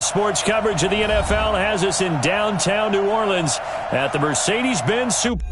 Sports coverage of the NFL has us in downtown New Orleans at the Mercedes-Benz Super.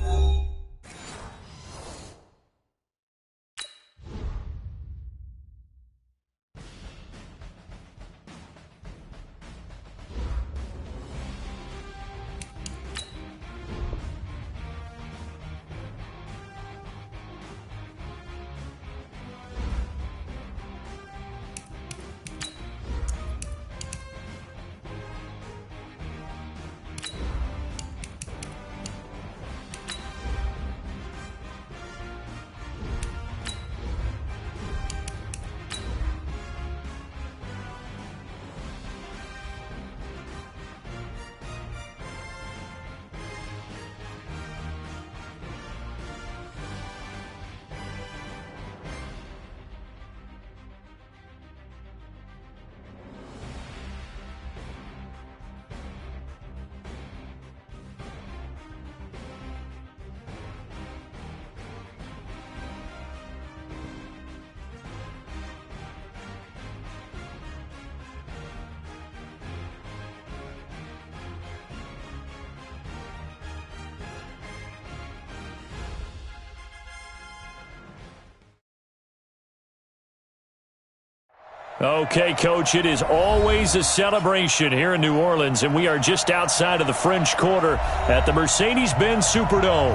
Okay, Coach, it is always a celebration here in New Orleans, and we are just outside of the French Quarter at the Mercedes-Benz Superdome.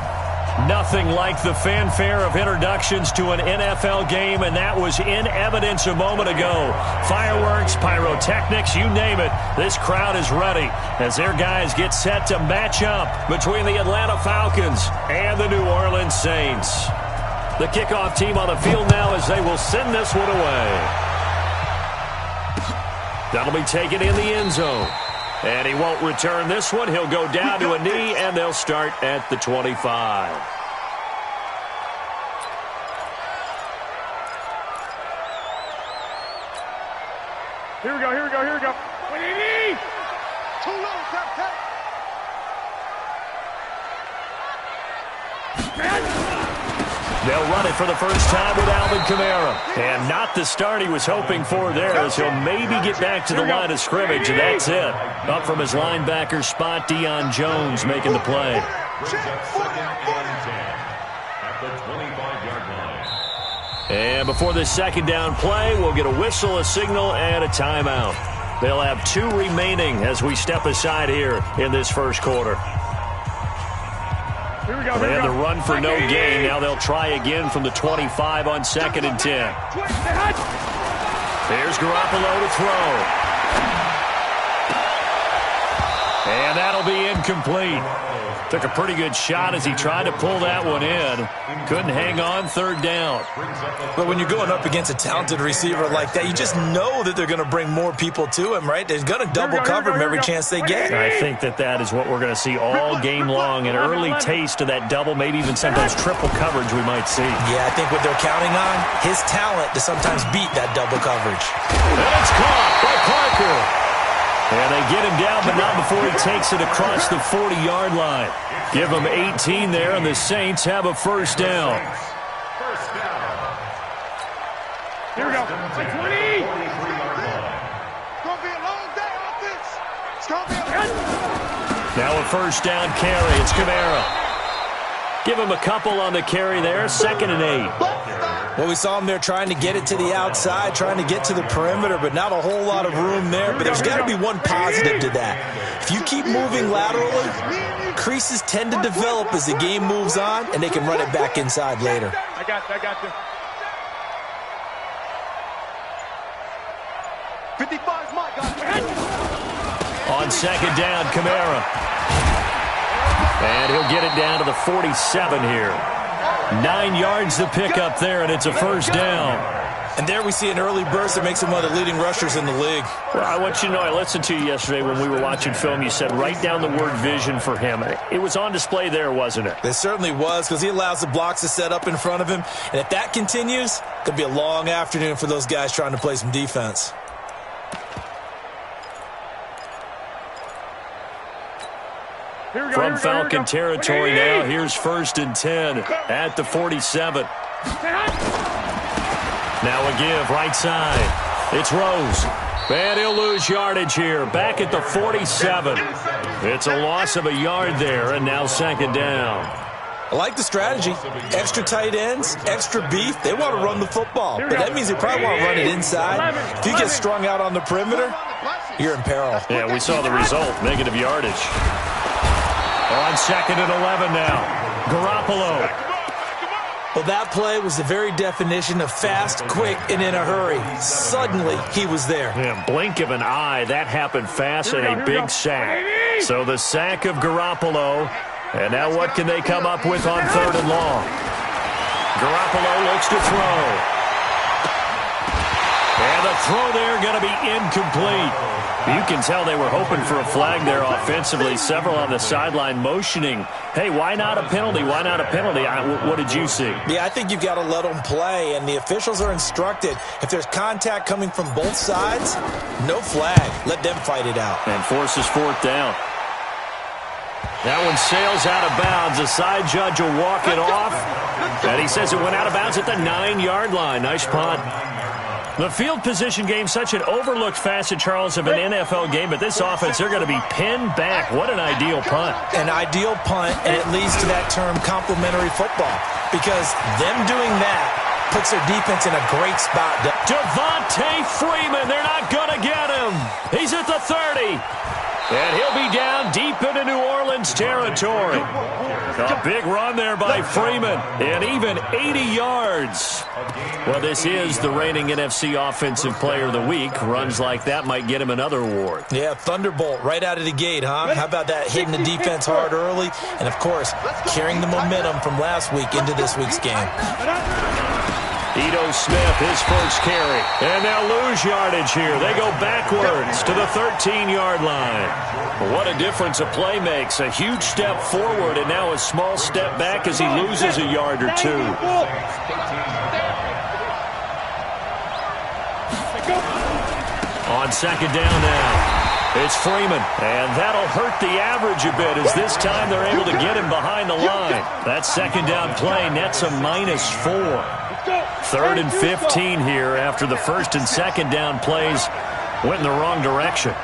Nothing like the fanfare of introductions to an NFL game, and that was in evidence a moment ago. Fireworks, pyrotechnics, you name it. This crowd is ready as their guys get set to match up between the Atlanta Falcons and the New Orleans Saints. The kickoff team on the field now as they will send this one away. That'll be taken in the end zone. And he won't return this one. He'll go down to a knee, and they'll start at the 25. Here we go, here we go, here we go. What do you need? Too low, tap, tap. They'll run it for the first time with Alvin Kamara. And not the start he was hoping for there, as he'll maybe get back to the line of scrimmage, and that's it. Up from his linebacker spot, Deion Jones making the play. And before this second down play, we'll get a whistle, a signal, and a timeout. They'll have 2 remaining as we step aside here in this first quarter. They had the run for no gain. Now they'll try again from the 25 on 2nd and 10. Here's Garoppolo to throw. And that'll be incomplete. Took a pretty good shot as he tried to pull that one in. Couldn't hang on, 3rd down. But when you're going up against a talented receiver like that, you just know that they're going to bring more people to him, right? They're going to double cover him every chance they get. I think that is what we're going to see all game long. An early taste of that double, maybe even sometimes triple coverage we might see. Yeah, I think what they're counting on, his talent to sometimes beat that double coverage. And it's caught by Parker. And they get him down, but not before he takes it across the 40-yard line. Give him 18 there, and the Saints have a first down. Here we go. 20. It's going to be a long day on this. It's going to be a Now a first down carry. It's Kamara. Give him a couple on the carry there. 2nd and 8. Well, we saw him there trying to get it to the outside, trying to get to the perimeter, but not a whole lot of room there. But there's got to be one positive to that. If you keep moving laterally, creases tend to develop as the game moves on, and they can run it back inside later. I got you. 55's my guy. On 2nd down, Kamara. And he'll get it down to the 47 here. 9 yards to pick up there, and it's a first down. And there we see an early burst that makes him one of the leading rushers in the league. Well, I want you to know, I listened to you yesterday when we were watching film. You said write down the word vision for him. It was on display there, wasn't it? It certainly was, because he allows the blocks to set up in front of him. And if that continues, it could be a long afternoon for those guys trying to play some defense. From Falcon territory now, here's 1st and 10 at the 47. Now a give, right side. It's Rose. And he'll lose yardage here, back at the 47. It's a loss of a yard there, and now second down. I like the strategy. Extra tight ends, extra beef. They want to run the football, but that means they probably want to run it inside. If you get strung out on the perimeter, you're in peril. Yeah, we saw the result, negative yardage. On second and 11 now, Garoppolo. Well, that play was the very definition of fast, quick, and in a hurry. Suddenly, he was there. Yeah, blink of an eye, that happened fast and a big sack. So the sack of Garoppolo. And now what can they come up with on third and long? Garoppolo looks to throw. And the throw there going to be incomplete. You can tell they were hoping for a flag there offensively. Several on the sideline motioning, hey, why not a penalty? Why not a penalty? What did you see? Yeah, I think you've got to let them play, and the officials are instructed. If there's contact coming from both sides, no flag. Let them fight it out. And forces fourth down. That one sails out of bounds. The side judge will walk it off. And he says it went out of bounds at the 9-yard line. Nice punt. The field position game, such an overlooked facet, Charles, of an NFL game. But this offense, they're going to be pinned back. What an ideal punt. An ideal punt, and it leads to that term complementary football. Because them doing that puts their defense in a great spot. Devontae Freeman, they're not going to get him. He's at the 30. And he'll be down deep into New Orleans territory. A big run there by Freeman. And even 80 yards. Well, this is the reigning NFC Offensive Player of the Week. Runs like that might get him another award. Yeah, Thunderbolt right out of the gate, huh? How about that, hitting the defense hard early? And, of course, carrying the momentum from last week into this week's game. Ito Smith, his first carry. And they'll lose yardage here. They go backwards to the 13-yard line. What a difference a play makes. A huge step forward and now a small step back as he loses a yard or two. On second down now, it's Freeman. And that'll hurt the average a bit as this time they're able to get him behind the line. That second down play nets a -4. Third and 15 here after the first and second down plays went in the wrong direction.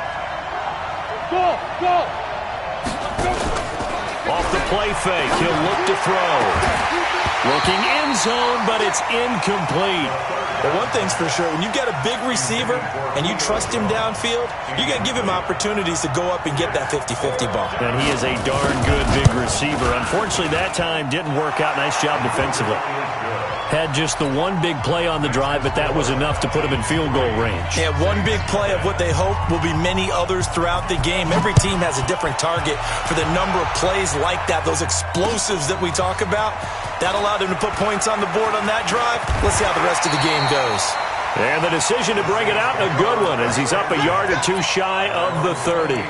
Off the play fake, he'll look to throw. Looking end zone, but it's incomplete. But one thing's for sure, when you've got a big receiver and you trust him downfield, you got to give him opportunities to go up and get that 50-50 ball. And he is a darn good big receiver. Unfortunately, that time didn't work out. Nice job defensively. Had just the one big play on the drive, but that was enough to put him in field goal range. Yeah, one big play of what they hope will be many others throughout the game. Every team has a different target for the number of plays like that, those explosives that we talk about. That allowed him to put points on the board on that drive. Let's see how the rest of the game goes. And the decision to bring it out, a good one, as he's up a yard or two shy of the 30.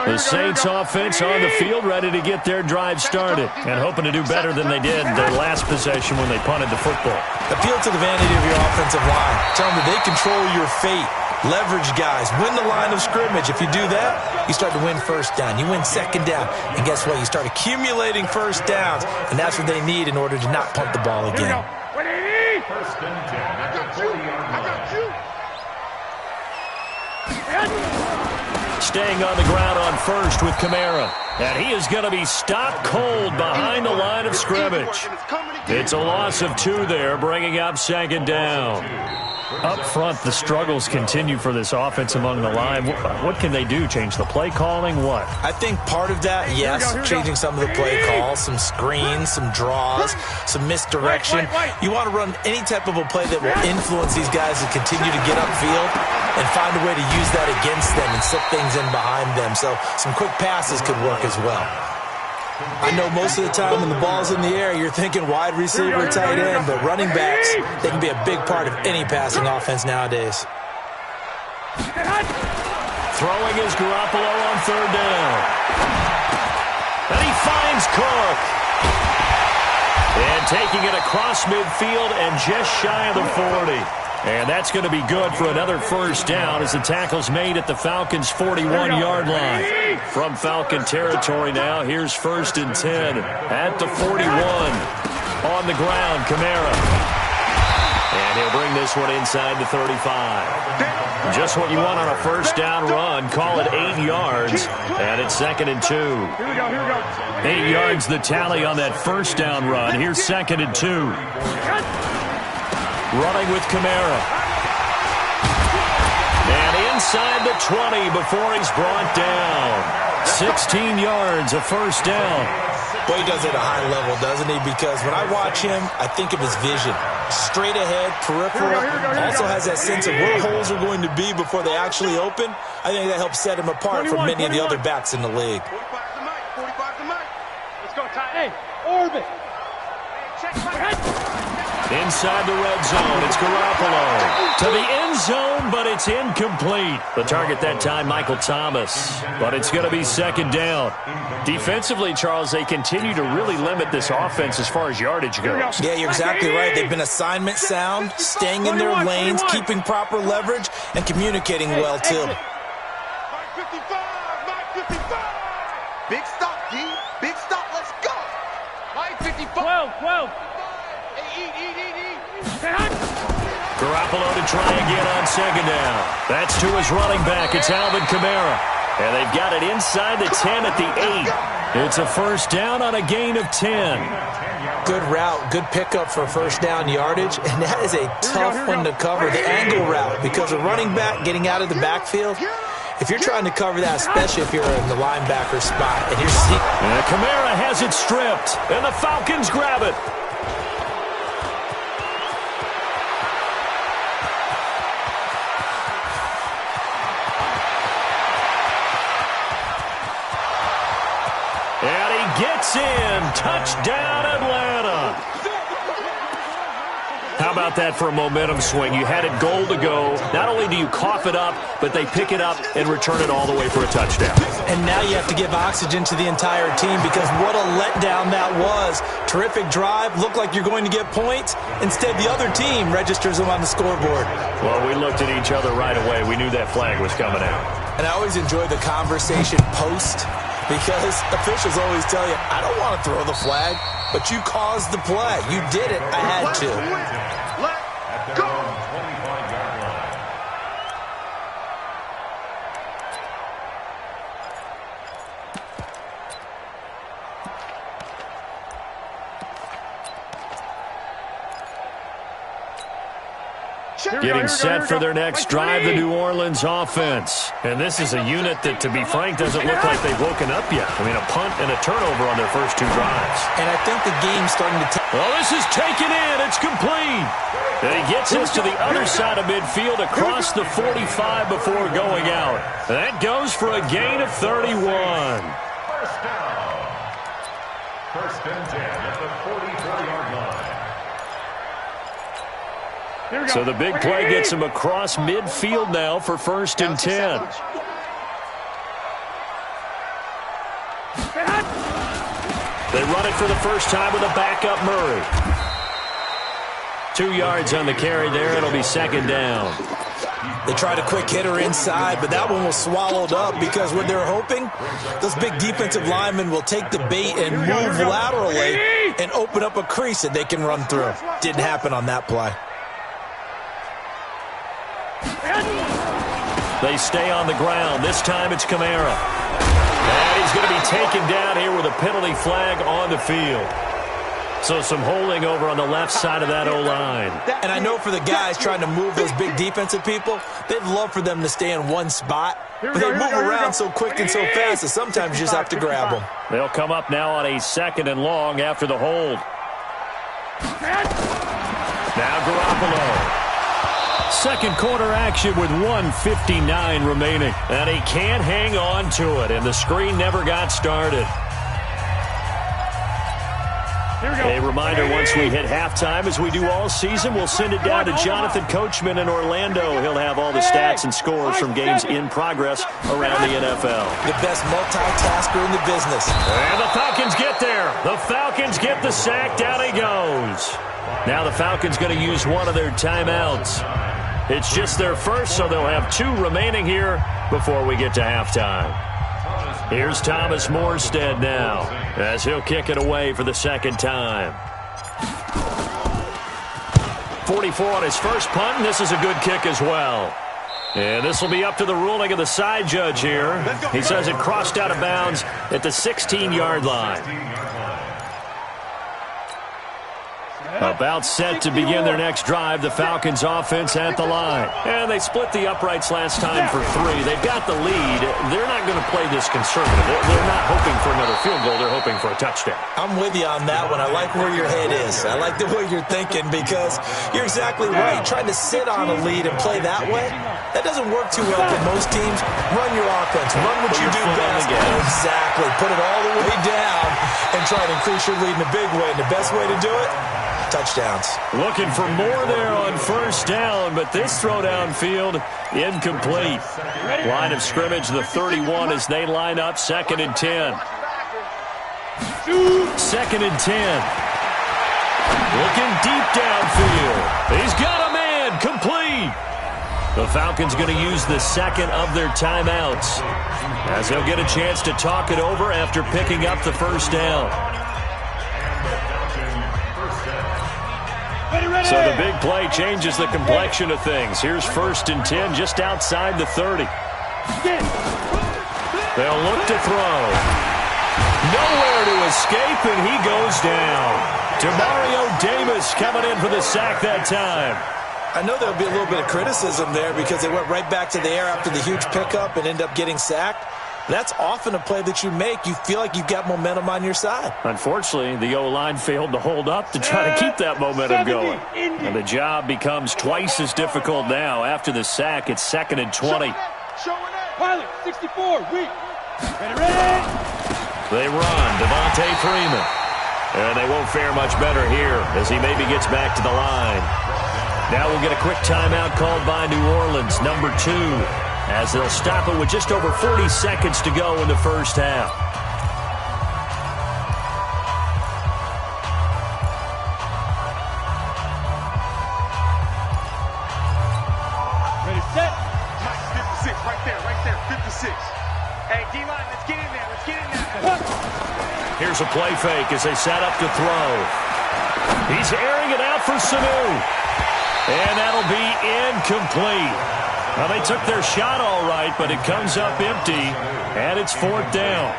The Saints offense on the field, ready to get their drive started and hoping to do better than they did their last possession when they punted the football. Appeal to the vanity of your offensive line. Tell them that they control your fate. Leverage guys. Win the line of scrimmage. If you do that, you start to win first down. You win second down. And guess what? You start accumulating first downs. And that's what they need in order to not punt the ball again. First and 10. I got you. Staying on the ground on first with Kamara. And he is going to be stopped cold behind the line of scrimmage. It's a loss of 2 there, bringing up second down. Up front, the struggles continue for this offense among the line. What can they do? Change the play calling? What? I think part of that, yes, changing some of the play calls, some screens, some draws, some misdirection. You want to run any type of a play that will influence these guys to continue to get upfield and find a way to use that against them and slip things in behind them. So some quick passes could work as well. I know most of the time when the ball's in the air, you're thinking wide receiver, tight end, but running backs, they can be a big part of any passing offense nowadays. Throwing is Garoppolo on third down. And he finds Cook. And taking it across midfield and just shy of the 40. And that's going to be good for another first down as the tackle's made at the Falcons' 41-yard line. From Falcon territory now, here's first and 10 at the 41. On the ground, Kamara. And he'll bring this one inside the 35. Just what you want on a first down run. Call it 8 yards. And it's 2nd and 2. Here we go, here we go. 8 yards the tally on that first down run. Here's 2nd and 2. Running with Kamara. And inside the 20 before he's brought down. 16 yards, a first down. Boy, he does it at a high level, doesn't he? Because when I watch him, I think of his vision. Straight ahead, peripheral. Also has that sense of where holes are going to be before they actually open. I think that helps set him apart from many of the other backs in the league. 45 to Mike. Let's go, Ty. Hey, orbit. Check my head. Inside the red zone, it's Garoppolo. To the end zone, but it's incomplete. The target that time, Michael Thomas. But it's going to be 2nd down. Defensively, Charles, they continue to really limit this offense as far as yardage goes. Yeah, you're exactly right. They've been assignment sound, staying in their lanes, keeping proper leverage, and communicating well, too. Mike 55, Mike 55. Big stop, D. Big stop, let's go. Mike 55. 12. Garoppolo to try again on 2nd down. That's to his running back. It's Alvin Kamara. And they've got it inside the 10 at the 8. It's a first down on a gain of 10. Good route, good pickup for first down yardage, and that is a tough one to cover, the angle route, because a running back getting out of the backfield, if you're trying to cover that, especially if you're in the linebacker spot, and Kamara has it stripped, and the Falcons grab it. And he gets in. Touchdown, Atlanta. How about that for a momentum swing? You had it goal to go. Not only do you cough it up, but they pick it up and return it all the way for a touchdown. And now you have to give oxygen to the entire team because what a letdown that was. Terrific drive. Looked like you're going to get points. Instead, the other team registers them on the scoreboard. Well, we looked at each other right away. We knew that flag was coming out. And I always enjoy the conversation post because officials always tell you, I don't want to throw the flag, but you caused the play. You did it. I had to. Let's go. Getting set for their next drive, the New Orleans offense. And this is a unit that, to be frank, doesn't look like they've woken up yet. I mean, a punt and a turnover on their first 2 drives. And I think the game's starting to well, this is taken in. It's complete. And he gets us to the other side of midfield across the 45 before going out. And that goes for a gain of 31. First down. First and 10 at the 44-yard line. So the big play gets him across midfield now for 1st and 10. They run it for the first time with a backup Murray. 2 yards on the carry there. It'll be 2nd down. They tried a quick hitter inside, but that one was swallowed up because what they're hoping, those big defensive linemen will take the bait and move laterally and open up a crease that they can run through. Didn't happen on that play. They stay on the ground. This time it's Kamara. And he's going to be taken down here with a penalty flag on the field. So some holding over on the left side of that O-line. And I know for the guys trying to move those big defensive people, they'd love for them to stay in one spot. But they move around so quick and so fast that sometimes you just have to grab them. They'll come up now on a 2nd and long after the hold. Now Garoppolo. Second quarter action with 1:59 remaining. And he can't hang on to it, and the screen never got started. A reminder, once we hit halftime, as we do all season, we'll send it down to Jonathan Coachman in Orlando. He'll have all the stats and scores from games in progress around the NFL. The best multitasker in the business. And the Falcons get there. The Falcons get the sack. Down he goes. Now the Falcons going to use one of their timeouts. It's just their first, so they'll have 2 remaining here before we get to halftime. Here's Thomas Morstead now as he'll kick it away for the 2nd time. 44 on his first punt, and this is a good kick as well. And this will be up to the ruling of the side judge here. He says it crossed out of bounds at the 16-yard line. About set to begin their next drive, the Falcons offense at the line. And they split the uprights last time for 3. They've got the lead. They're not going to play this conservative. They're not hoping for another field goal. They're hoping for a touchdown. I'm with you on that one. I like where your head is. I like the way you're thinking because you're exactly right. Trying to sit on a lead and play that way, that doesn't work too well for most teams. Run your offense. Run what you do best. Exactly. Put it all the way down and try to increase your lead in a big way. And the best way to do it, touchdowns. Looking for more there on first down, but this throw downfield incomplete. Line of scrimmage, the 31 as they line up, 2nd and 10. 2nd and 10. Looking deep downfield. He's got a man, complete. The Falcons going to use the second of their timeouts as they'll get a chance to talk it over after picking up the first down. So the big play changes the complexion of things. Here's 1st and 10 just outside the 30. They'll look to throw. Nowhere to escape, and he goes down. Demario Davis coming in for the sack that time. I know there'll be a little bit of criticism there because they went right back to the air after the huge pickup and end up getting sacked. That's often a play that you make. You feel like you've got momentum on your side. Unfortunately, the O-line failed to hold up to try to keep that momentum going. And the job becomes twice as difficult now. After the sack, it's 2nd and 20. Pilot, 64, weak. Ready. They run, Devontae Freeman. And they won't fare much better here as he maybe gets back to the line. Now we'll get a quick timeout called by New Orleans, number 2. As they'll stop it with just over 40 seconds to go in the first half. Ready, set. 56, right there, 56. Hey, D-line, let's get in there, Here's a play fake as they set up to throw. He's airing it out for Sanu. And that'll be incomplete. Well, they took their shot all right, but it comes up empty, and it's 4th down.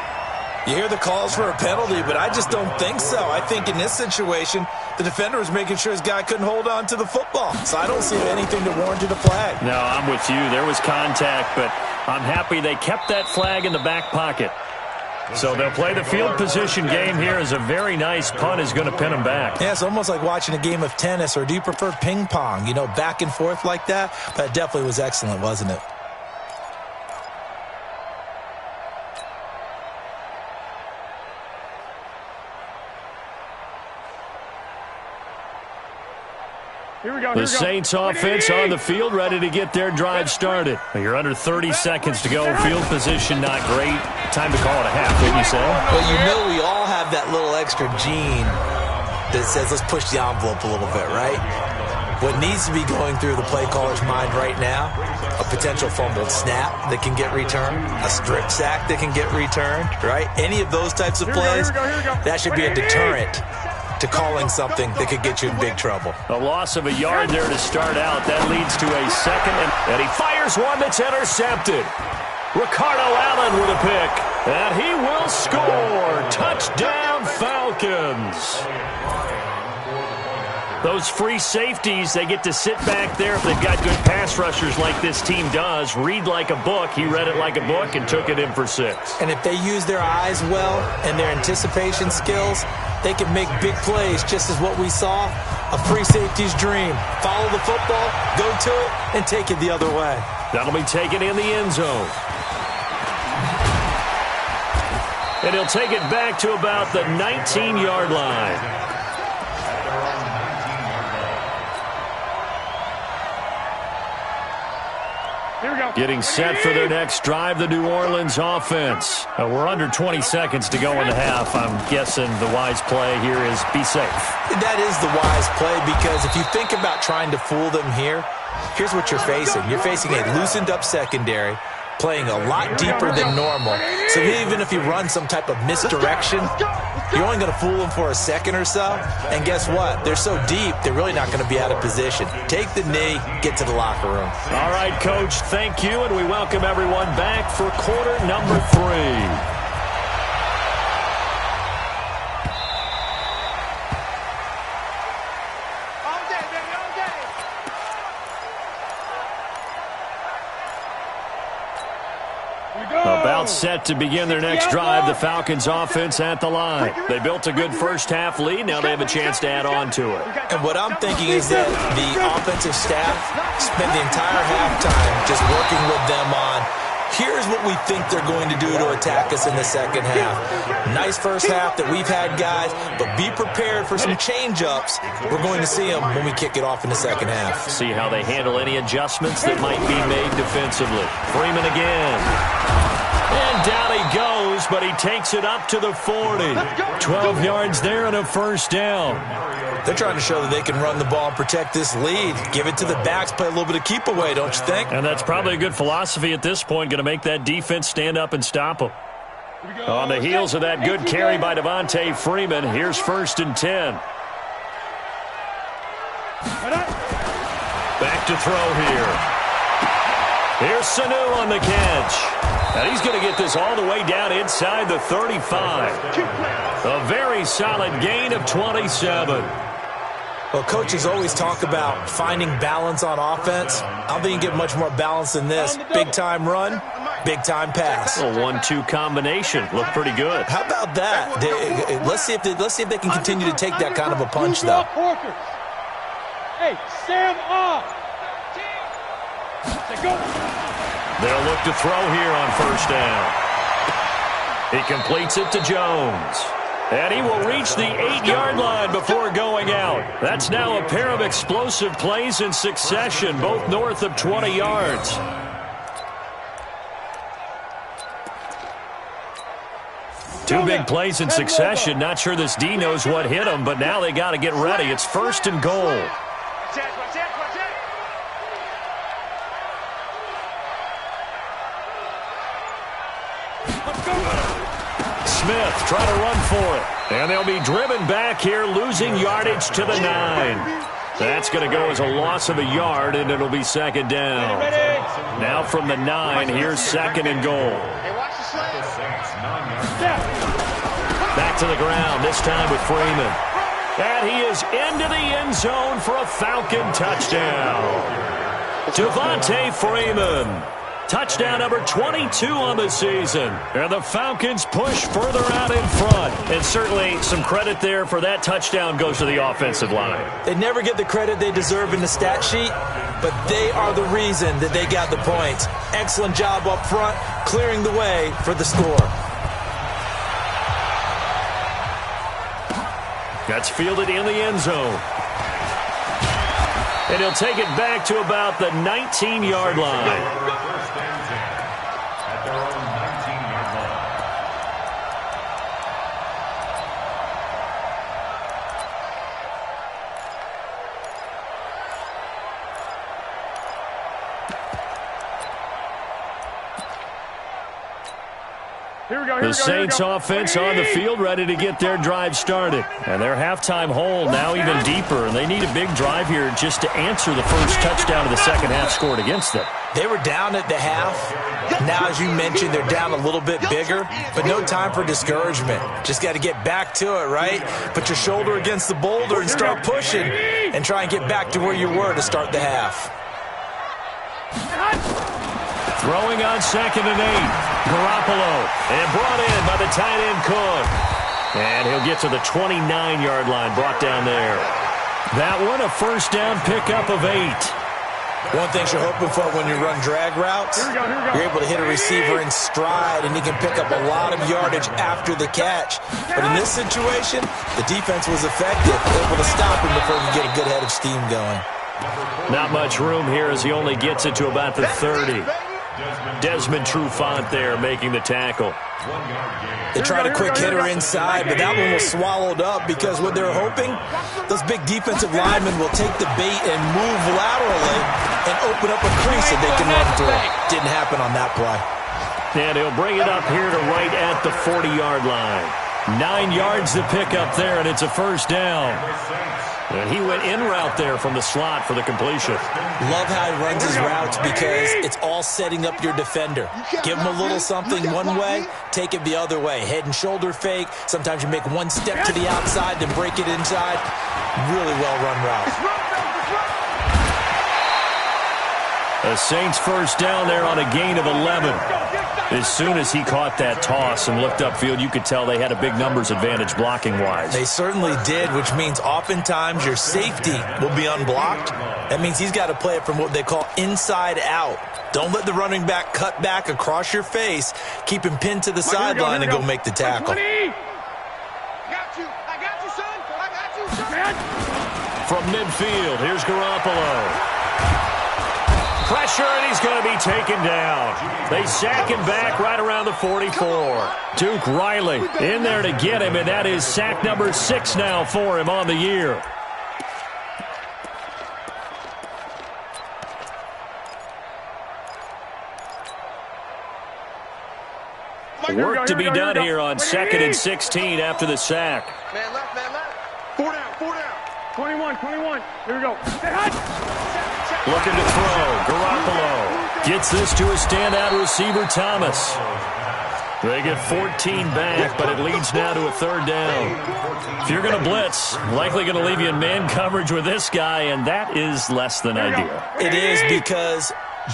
You hear the calls for a penalty, but I just don't think so. I think in this situation, the defender was making sure his guy couldn't hold on to the football. So I don't see anything to warrant a flag. No, I'm with you. There was contact, but I'm happy they kept that flag in the back pocket. So they'll play the field position game here as a very nice punt is going to pin them back. Yeah, it's almost like watching a game of tennis, or do you prefer ping pong? You know, back and forth like that? That definitely was excellent, wasn't it? Here we go. The Saints offense on the field, ready to get their drive started. You're under 30 seconds to go. Field position not great. Time to call it a half, wouldn't you say? Well, you know we all have that little extra gene that says let's push the envelope a little bit, right? What needs to be going through the play caller's mind right now, a potential fumbled snap that can get returned, a strip sack that can get returned, right? Any of those types of plays, that should be a deterrent to calling something that could get you in big trouble. A loss of a yard there to start out. That leads to a second, and he fires one that's intercepted. Ricardo Allen with a pick, and he will score. Touchdown, Falcons. Those free safeties, they get to sit back there if they've got good pass rushers like this team does. Read like a book. He read it like a book and took it in for 6. And if they use their eyes well and their anticipation skills, they can make big plays, just as what we saw, a free safety's dream. Follow the football, go to it, and take it the other way. That'll be taken in the end zone. And he'll take it back to about the 19-yard line. Getting set for their next drive, the New Orleans offense. We're under 20 seconds to go in the half. I'm guessing the wise play here is be safe. That is the wise play, because if you think about trying to fool them here, here's what you're facing. You're facing a loosened up secondary playing a lot deeper than normal. So even if you run some type of misdirection, you're only going to fool them for a second or so. And guess what? They're so deep, they're really not going to be out of position. Take the knee, get to the locker room. All right, Coach, thank you, and we welcome everyone back for quarter number 3. About set to begin their next drive, the Falcons offense at the line. They built a good first half lead. Now they have a chance to add on to it. And what I'm thinking is that the offensive staff spent the entire halftime just working with them on, here's what we think they're going to do to attack us in the second half. Nice first half that we've had, guys, but be prepared for some change-ups. We're going to see them when we kick it off in the second half. See how they handle any adjustments that might be made defensively. Freeman again. And down he goes, but he takes it up to the 40. 12 yards there and a first down. They're trying to show that they can run the ball and protect this lead. Give it to the backs, play a little bit of keep away, don't you think? And that's probably a good philosophy at this point, going to make that defense stand up and stop them. On the heels of that good carry by Devontae Freeman, here's 1st and 10. Back to throw here. Here's Sanu on the catch. And he's going to get this all the way down inside the 35. A very solid gain of 27. Well, coaches always talk about finding balance on offense. I don't think you get much more balance than this. Big-time run, big-time pass. A 1-2 combination. Looked pretty good. How about that? Let's see if they can continue to take that kind of a punch, though. Hey, Sam off. Go. They'll look to throw here on first down. He completes it to Jones. And he will reach the 8-yard line before going out. That's now a pair of explosive plays in succession, both north of 20 yards. Two big plays in succession. Not sure this D knows what hit him, but now they got to get ready. It's 1st and goal. Smith trying to run for it. And they'll be driven back here, losing yardage to the 9. That's going to go as a loss of a yard, and it'll be 2nd down. Now from the 9, here's 2nd and goal. Back to the ground, this time with Freeman. And he is into the end zone for a Falcon touchdown. Devontae Freeman. Touchdown number 22 on the season. And the Falcons push further out in front. And certainly some credit there for that touchdown goes to the offensive line. They never get the credit they deserve in the stat sheet, but they are the reason that they got the points. Excellent job up front, clearing the way for the score. That's fielded in the end zone. And he'll take it back to about the 19-yard line. The Saints offense on the field, ready to get their drive started. And their halftime hole now even deeper, and they need a big drive here just to answer the first touchdown of the second half scored against them. They were down at the half. Now, as you mentioned, they're down a little bit bigger, but no time for discouragement. Just got to get back to it, right? Put your shoulder against the boulder and start pushing and try and get back to where you were to start the half. Throwing on 2nd and 8. Garoppolo, and brought in by the tight end Cook. And he'll get to the 29-yard line, brought down there. That one, a first down pickup of 8. One thing you're hoping for when you run drag routes, you're able to hit a receiver in stride, and he can pick up a lot of yardage after the catch. But in this situation, the defense was effective, able to stop him before he could get a good head of steam going. Not much room here as he only gets it to about the 30. Desmond Trufant there making the tackle. They tried a quick hitter inside, but that one was swallowed up because what they're hoping, those big defensive linemen will take the bait and move laterally and open up a crease that they can run through. Didn't happen on that play. And he'll bring it up here to right at the 40-yard line. 9 yards to pick up there, and it's a first down. And he went in route there from the slot for the completion. Love how he runs his routes because it's all setting up your defender. Give him a little something one way, take it the other way. Head and shoulder fake. Sometimes you make one step to the outside, then break it inside. Really well-run route. The Saints first down there on a gain of 11. As soon as he caught that toss and looked upfield, you could tell they had a big numbers advantage blocking-wise. They certainly did, which means oftentimes your safety will be unblocked. That means he's got to play it from what they call inside out. Don't let the running back cut back across your face. Keep him pinned to the sideline and go make the tackle. I got you, son. I got you, son. From midfield, here's Garoppolo. Pressure, and he's going to be taken down. They sack him back right around the 44. Duke Riley in there to get him, and that is sack number 6 now for him on the year. Work to be done here on 2nd and 16 after the sack. Man left, man left. 4 down, 4 down. 21. Here we go. Looking to throw. Garoppolo gets this to a standout receiver, Thomas. They get 14 back, but it leads now to a 3rd down. If you're going to blitz, likely going to leave you in man coverage with this guy, and that is less than ideal. It is because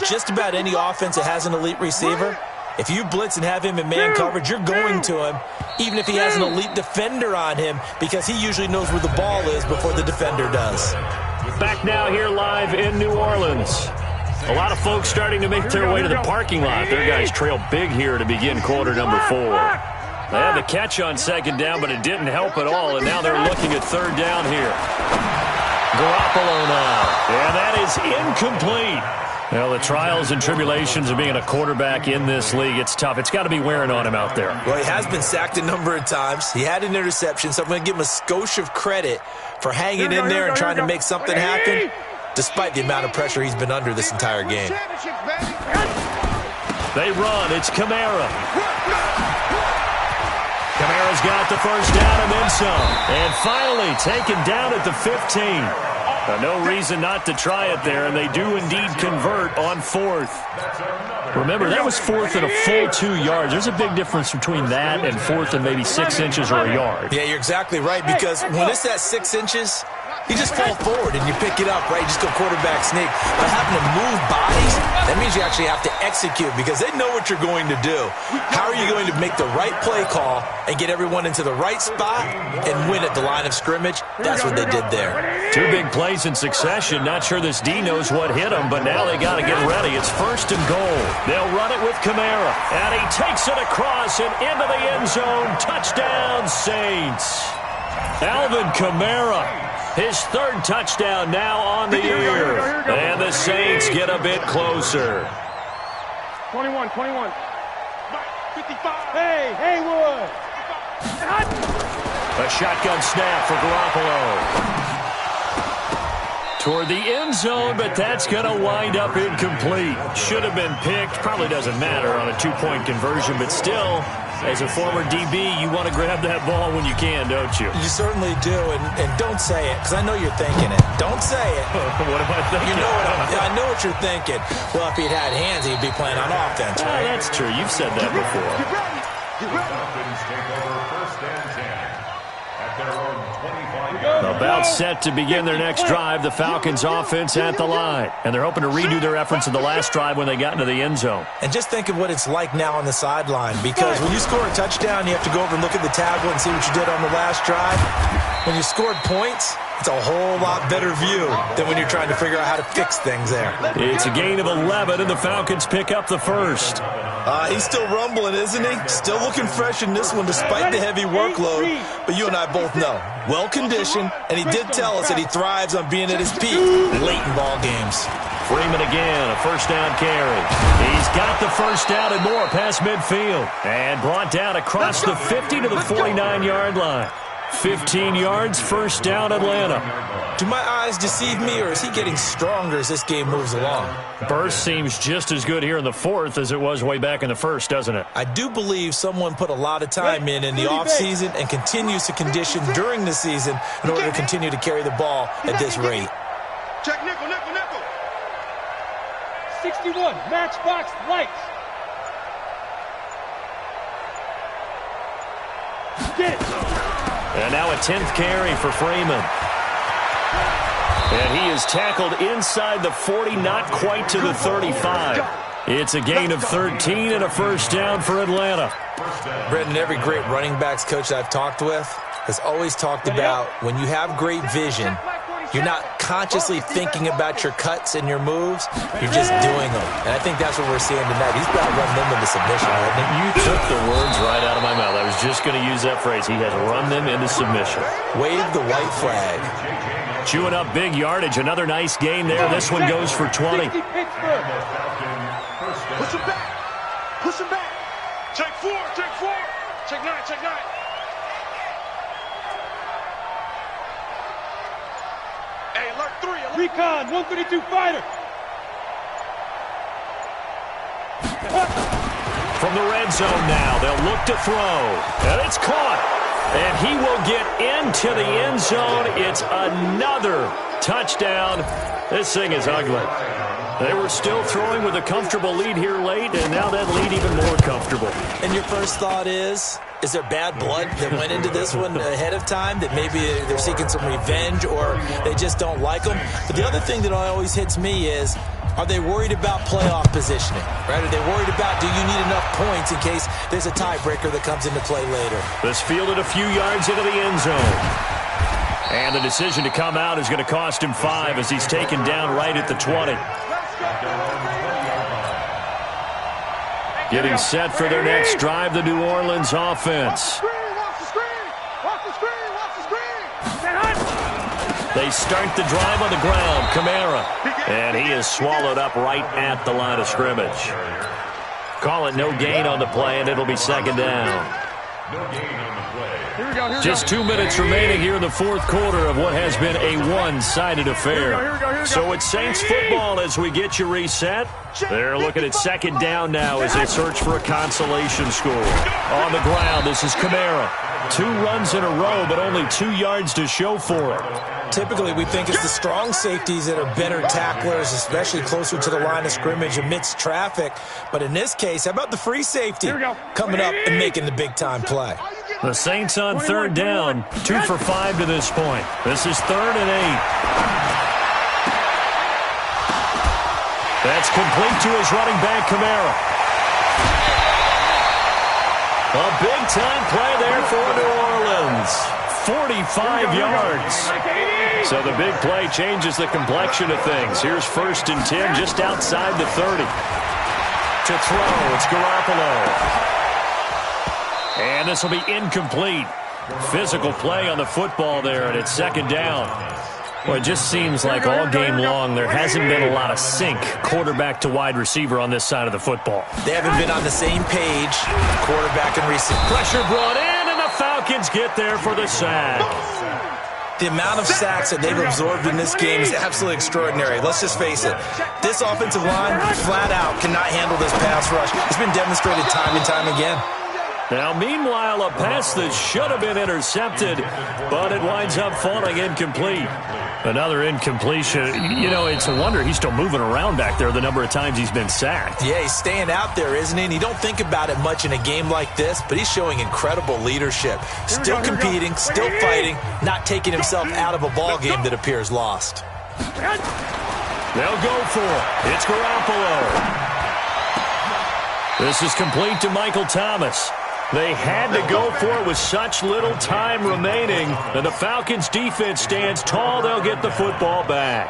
just about any offense that has an elite receiver, if you blitz and have him in man coverage, you're going to him, even if he has an elite defender on him, because he usually knows where the ball is before the defender does. Back now here live in New Orleans. A lot of folks starting to make their way to the parking lot. Their guys trail big here to begin quarter number 4. They had the catch on 2nd down, but it didn't help at all, and now they're looking at 3rd down here. Garoppolo now. And that is incomplete. Well, the trials and tribulations of being a quarterback in this league, it's tough. It's got to be wearing on him out there. Well, he has been sacked a number of times. He had an interception, so I'm going to give him a skosh of credit for hanging in there and trying to make something happen, despite the amount of pressure he's been under this entire game. They run. It's Kamara. Kamara's got the first down and then some. And finally taken down at the 15. No reason not to try it there, and they do indeed convert on 4th. Remember, that was 4th and a full 2 yards. There's a big difference between that and 4th and maybe 6 inches or a yard. Yeah, you're exactly right, because when it's at 6 inches, you just fall forward and you pick it up, right? You just go quarterback sneak. But having to move bodies, that means you actually have to execute because they know what you're going to do. How are you going to make the right play call and get everyone into the right spot and win at the line of scrimmage? That's what they did there. 2 big plays in succession. Not sure this D knows what hit him, but now they got to get ready. It's 1st and goal. They'll run it with Kamara, and he takes it across and into the end zone. Touchdown, Saints. Alvin Kamara. His 3rd touchdown now on the year. And the Saints get a bit closer. 21. 55. Hey, Haywood. A shotgun snap for Garoppolo. Toward the end zone, but that's going to wind up incomplete. Should have been picked. Probably doesn't matter on a 2-point conversion, but still, as a former DB, you want to grab that ball when you can, don't you? You certainly do, and don't say it, because I know you're thinking it. Don't say it. What am I thinking? You know I know what you're thinking. Well, if he'd had hands, he'd be playing on offense, right? That's true. You've said that before. Falcons take over 1st and 10 at their own 25-yard line. About set to begin their next drive, the Falcons offense at the line. And they're hoping to redo their efforts in the last drive when they got into the end zone. And just think of what it's like now on the sideline, because when you score a touchdown, you have to go over and look at the tablet and see what you did on the last drive. When you scored points, it's a whole lot better view than when you're trying to figure out how to fix things there. It's a gain of 11, and the Falcons pick up the 1st. He's still rumbling, isn't he? Still looking fresh in this one despite the heavy workload. But you and I both know, well-conditioned, and he did tell us that he thrives on being at his peak late in ball games. Freeman again, a first down carry. He's got the first down and more past midfield. And brought down across the 50 to the 49-yard line. 15 yards, first down, Atlanta. Do my eyes deceive me, or is he getting stronger as this game moves along? Burst seems just as good here in the fourth as it was way back in the first, doesn't it? I do believe someone put a lot of time in the offseason and continues to condition during the season in order to continue to carry the ball at this rate. Check nickel, nickel, nickel. 61, matchbox lights. Get it. And now a 10th carry for Freeman. And he is tackled inside the 40, not quite to the 35. It's a gain of 13 and a first down for Atlanta. Brendan, every great running backs coach I've talked with has always talked about when you have great vision, you're not consciously thinking about your cuts and your moves. You're just doing them. And I think that's what we're seeing tonight. He's about to run them into submission, hasn't he? You took the words right out of my mouth. I was just going to use that phrase. He has run them into submission. Wave the white flag. Chewing up big yardage. Another nice gain there. This one goes for 20. Push him back. Push him back. Take 4, take 4. Take 9, take 9. Hey, alert 3. Alert. Recon, 132 fighter. From the red zone now, they'll look to throw. And it's caught. And he will get into the end zone. It's another touchdown. This thing is ugly. They were still throwing with a comfortable lead here late, and now that lead even more comfortable. And your first thought is there bad blood that went into this one ahead of time, that maybe they're seeking some revenge or they just don't like them? But the other thing that always hits me is, are they worried about playoff positioning? Right? Are they worried about, do you need enough points in case there's a tiebreaker that comes into play later? This fielded a few yards into the end zone. And the decision to come out is going to cost him 5 as he's taken down right at the 20. Getting set for their next drive, the New Orleans offense. They start the drive on the ground. Kamara. And he is swallowed up right at the line of scrimmage. Call it no gain on the play, and it'll be second down. Just 2 minutes remaining here in the fourth quarter of what has been a one-sided affair. So it's Saints football as we get you reset. They're looking at second down now as they search for a consolation score. On the ground, this is Kamara. 2 runs in a row, but only 2 yards to show for it. Typically, we think it's the strong safeties that are better tacklers, especially closer to the line of scrimmage amidst traffic. But in this case, how about the free safety coming up and making the big-time play? The Saints on third down, 2 for 5 to this point. This is 3rd and 8. That's complete to his running back, Kamara. A big-time play there for New Orleans. 45 yards. So the big play changes the complexion of things. Here's 1st and 10 just outside the 30. To throw, it's Garoppolo. And this will be incomplete. Physical play on the football there, and it's second down. Well, it just seems like all game long there hasn't been a lot of sync quarterback to wide receiver on this side of the football. They haven't been on the same page, quarterback and receiver. Pressure brought in, and the Falcons get there for the sack. The amount of sacks that they've absorbed in this game is absolutely extraordinary. Let's just face it. This offensive line, flat out, cannot handle this pass rush. It's been demonstrated time and time again. Now, meanwhile, a pass that should have been intercepted, but it winds up falling incomplete. Another incompletion. You know, it's a wonder he's still moving around back there the number of times he's been sacked. Yeah, he's staying out there, isn't he? And you don't think about it much in a game like this, but he's showing incredible leadership. Still competing, still fighting, not taking himself out of a ball game that appears lost. They'll go for it. It's Garoppolo. This is complete to Michael Thomas. They had to go for it with such little time remaining, and the Falcons' defense stands tall. They'll get the football back.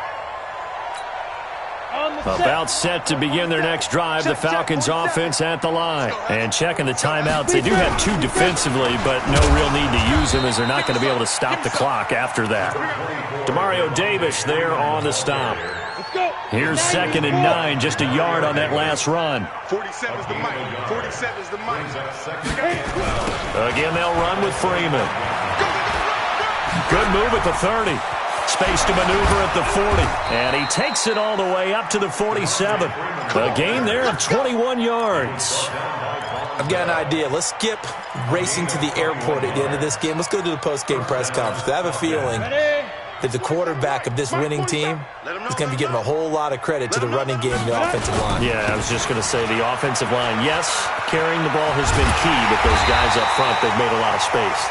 About set to begin their next drive, the Falcons' offense at the line. And checking the timeouts, they do have 2 defensively, but no real need to use them as they're not going to be able to stop the clock after that. Demario Davis there on the stop. Let's go. Here's 2nd and 9, just a yard on that last run. 47's the mic. 47's the mic. Again, they'll run with Freeman. Good move at the 30. Space to maneuver at the 40. And he takes it all the way up to the 47. A gain there of 21 yards. I've got an idea. Let's skip racing to the airport at the end of this game. Let's go to the post-game press conference. I have a feeling that the quarterback of this winning team is going to be giving a whole lot of credit to the running game and the offensive line. Yeah, I was just going to say the offensive line, yes, carrying the ball has been key, but those guys up front, they've made a lot of space.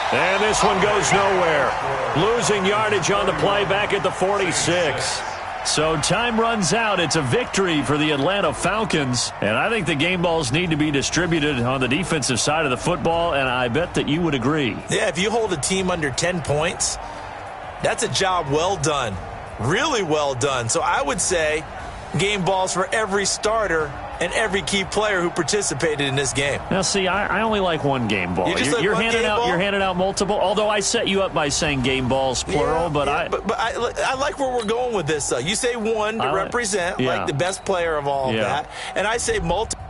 And this one goes nowhere. Losing yardage on the play back at the 46. So time runs out. It's a victory for the Atlanta Falcons. And I think the game balls need to be distributed on the defensive side of the football, and I bet that you would agree. Yeah, if you hold a team under 10 points, that's a job well done. Really well done. So I would say game balls for every starter and every key player who participated in this game. Now, see, I only like one game ball. You're handing out multiple. Although I set you up by saying game balls plural, but I like where we're going with this. You say one to represent like the best player of all of that, and I say multiple.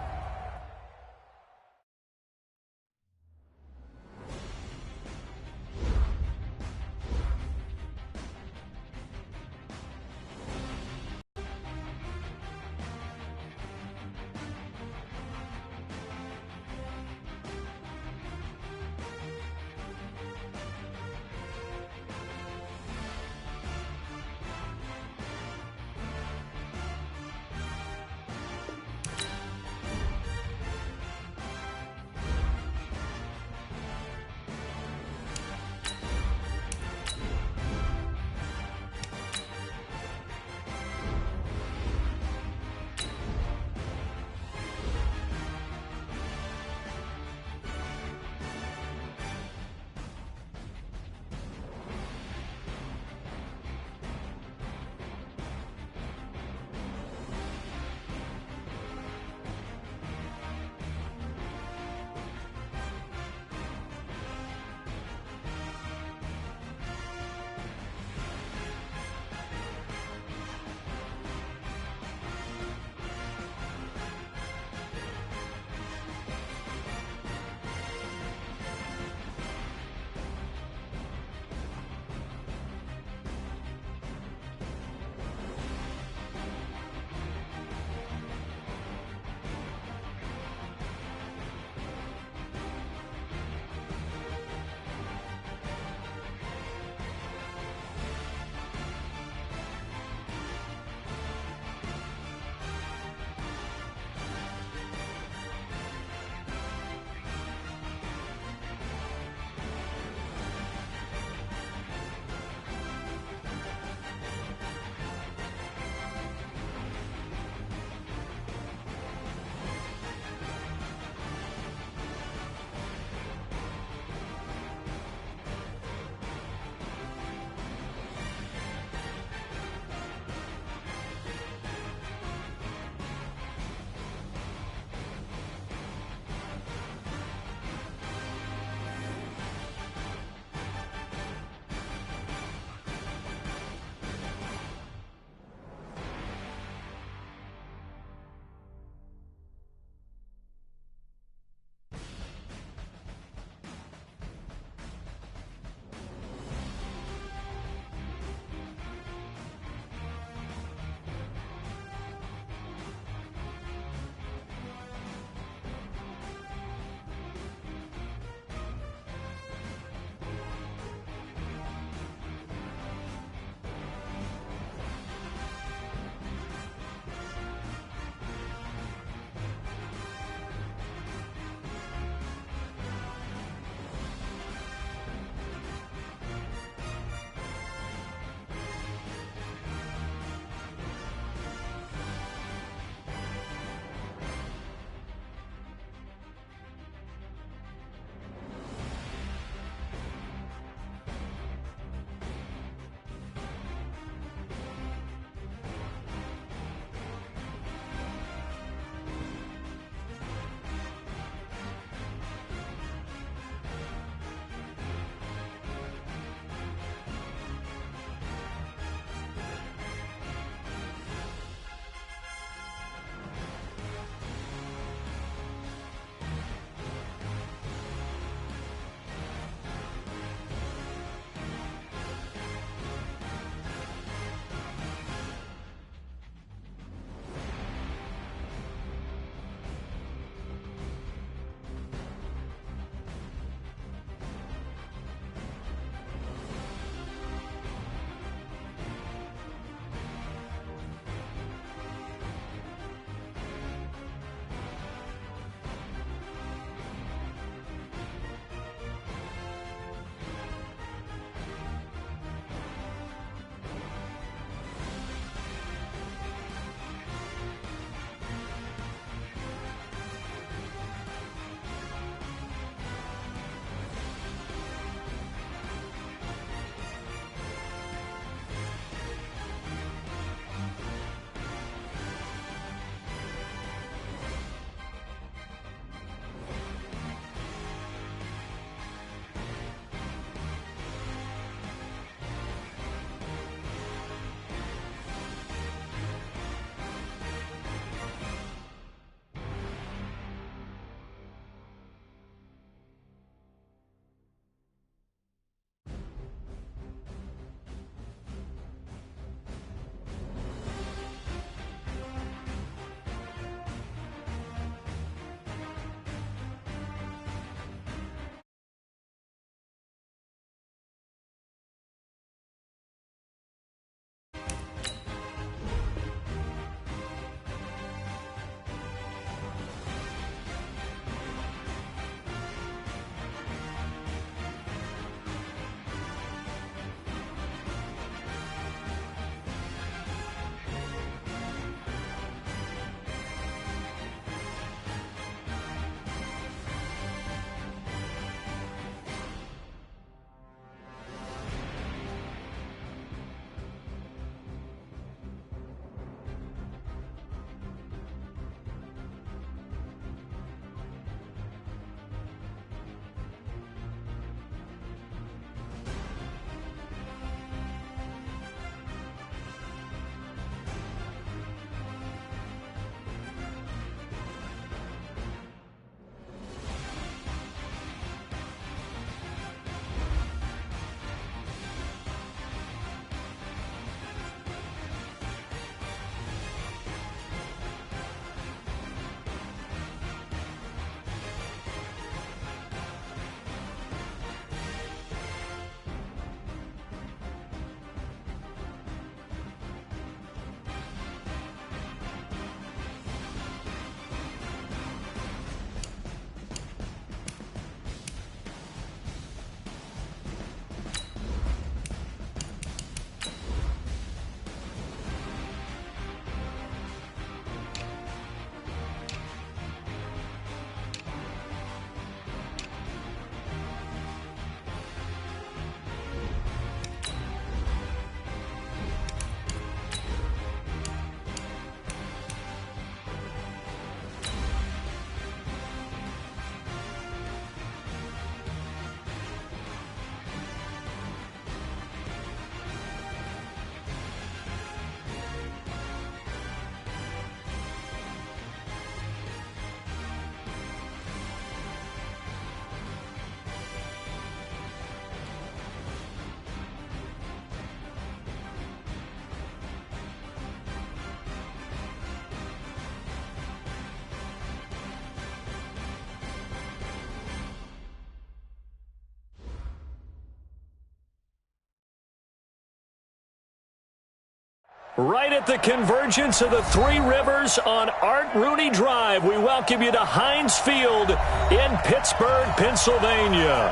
Right at the convergence of the Three Rivers on Art Rooney Drive, we welcome you to Heinz Field in Pittsburgh, Pennsylvania.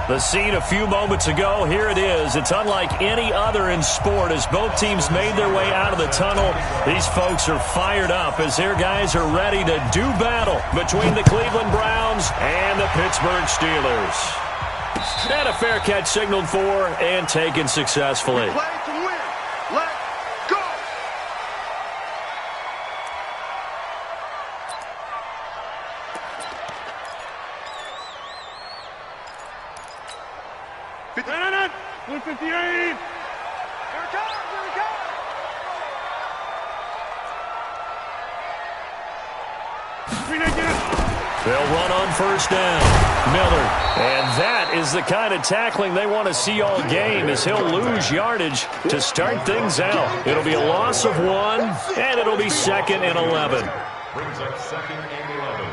The scene a few moments ago, here it is. It's unlike any other in sport as both teams made their way out of the tunnel. These folks are fired up as their guys are ready to do battle between the Cleveland Browns and the Pittsburgh Steelers. And a fair catch signaled for and taken successfully. Play to win. Let's go. No. 158. Here it comes. They'll run on first down. Miller. And that is the kind of tackling they want to see all game as he'll lose yardage to start things out. It'll be a loss of 1, and it'll be 2nd and 11. Brings up 2nd and 11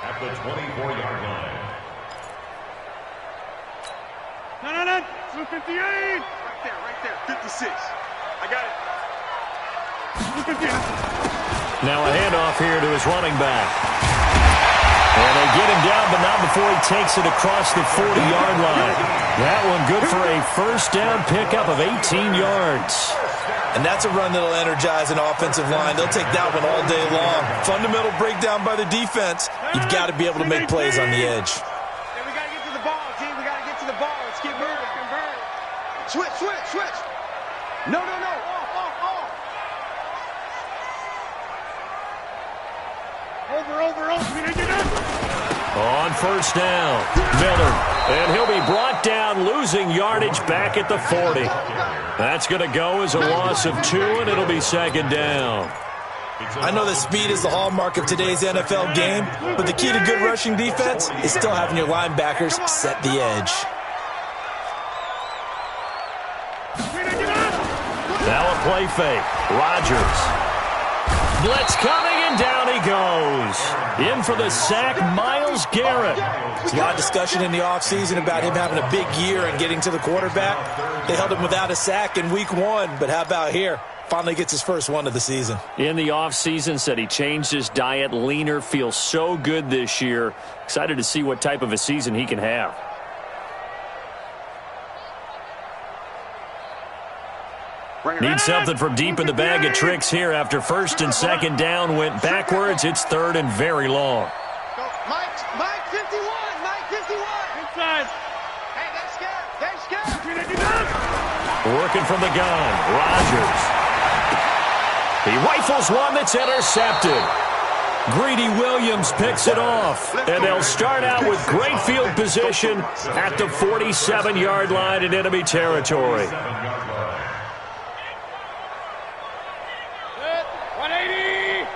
at the 24-yard line. No. 258. Right there. 56. I got it. 258. Now a handoff here to his running back. And they get him down, but not before he takes it across the 40-yard line. That one good for a first down pickup of 18 yards. And that's a run that'll energize an offensive line. They'll take that one all day long. Fundamental breakdown by the defense. You've got to be able to make plays on the edge. Hey, we got to get to the ball, team. We got to get to the ball. Let's get moving. Switch. No. Off. Over. On first down, Miller. And he'll be brought down, losing yardage back at the 40. That's going to go as a loss of 2, and it'll be 2nd down. I know that speed is the hallmark of today's NFL game, but the key to good rushing defense is still having your linebackers set the edge. Now a play fake. Rodgers. Blitz coming, and down he goes. In for the sack, Myles Garrett. There's a lot of discussion in the offseason about him having a big year and getting to the quarterback. They held him without a sack in week 1, but how about here? Finally gets his first one of the season. In the offseason, said he changed his diet, leaner, feels so good this year. Excited to see what type of a season he can have. Need something from deep in the bag of tricks here after first and second down went backwards. It's 3rd and very long. Mike 51. Inside. Hey, they're scared. Working from the gun, Rodgers. He rifles one that's intercepted. Greedy Williams picks it off, and they'll start out with great field position at the 47-yard line in enemy territory. 180.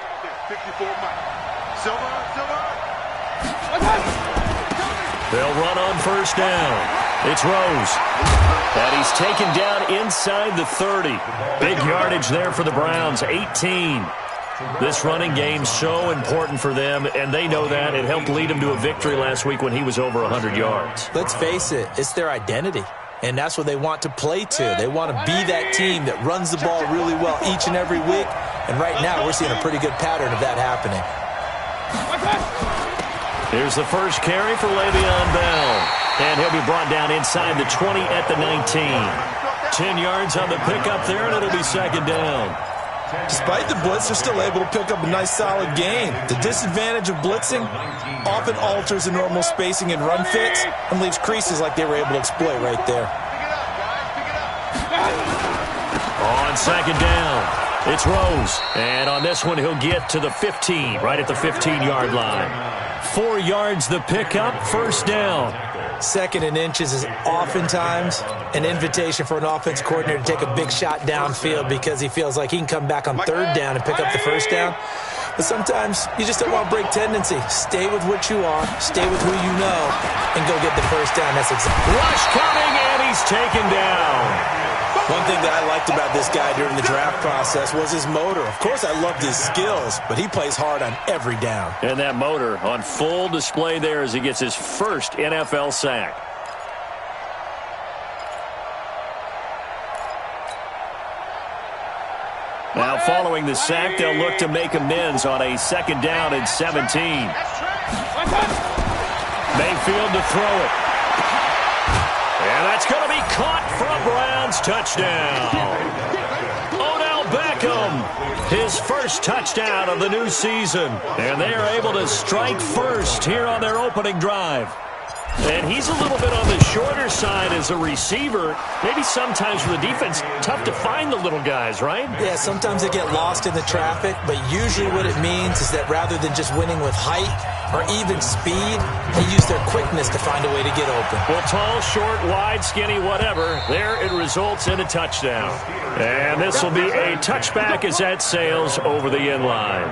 54 Mike. Silver. They'll run on first down. It's Rose. And he's taken down inside the 30. Big yardage there for the Browns, 18. This running game's so important for them, and they know that. It helped lead them to a victory last week when he was over 100 yards. Let's face it, it's their identity. And that's what they want to play to. They want to be that team that runs the ball really well each and every week. And right now, we're seeing a pretty good pattern of that happening. Here's the first carry for Le'Veon Bell. And he'll be brought down inside the 20 at the 19. 10 yards on the pickup there, and it'll be 2nd down. Despite the blitz, they're still able to pick up a nice, solid gain. The disadvantage of blitzing often alters the normal spacing and run fits and leaves creases like they were able to exploit right there. On 2nd down, it's Rose. And on this one, he'll get to the 15, right at the 15-yard line. 4 yards the pickup, first down. 2nd and inches is oftentimes an invitation for an offense coordinator to take a big shot downfield because he feels like he can come back on 3rd down and pick up the first down. But sometimes you just don't want to break tendency. Stay with what you are, stay with who you know, and go get the first down. That's exactly. Rush coming, and he's taken down. One thing that I liked about this guy during the draft process was his motor. Of course, I loved his skills, but he plays hard on every down. And that motor on full display there as he gets his first NFL sack. Now following the sack, they'll look to make amends on a 2nd down and 17. Mayfield to throw it. And that's going to be caught for a Browns touchdown. Odell Beckham, his first touchdown of the new season. And they are able to strike first here on their opening drive. And he's a little bit on the shorter side as a receiver. Maybe sometimes for the defense, tough to find the little guys, right? Yeah, sometimes they get lost in the traffic, but usually what it means is that rather than just winning with height or even speed, they use their quickness to find a way to get open. Well, tall, short, wide, skinny, whatever, there it results in a touchdown. And this will be a touchback as that sails over the end line.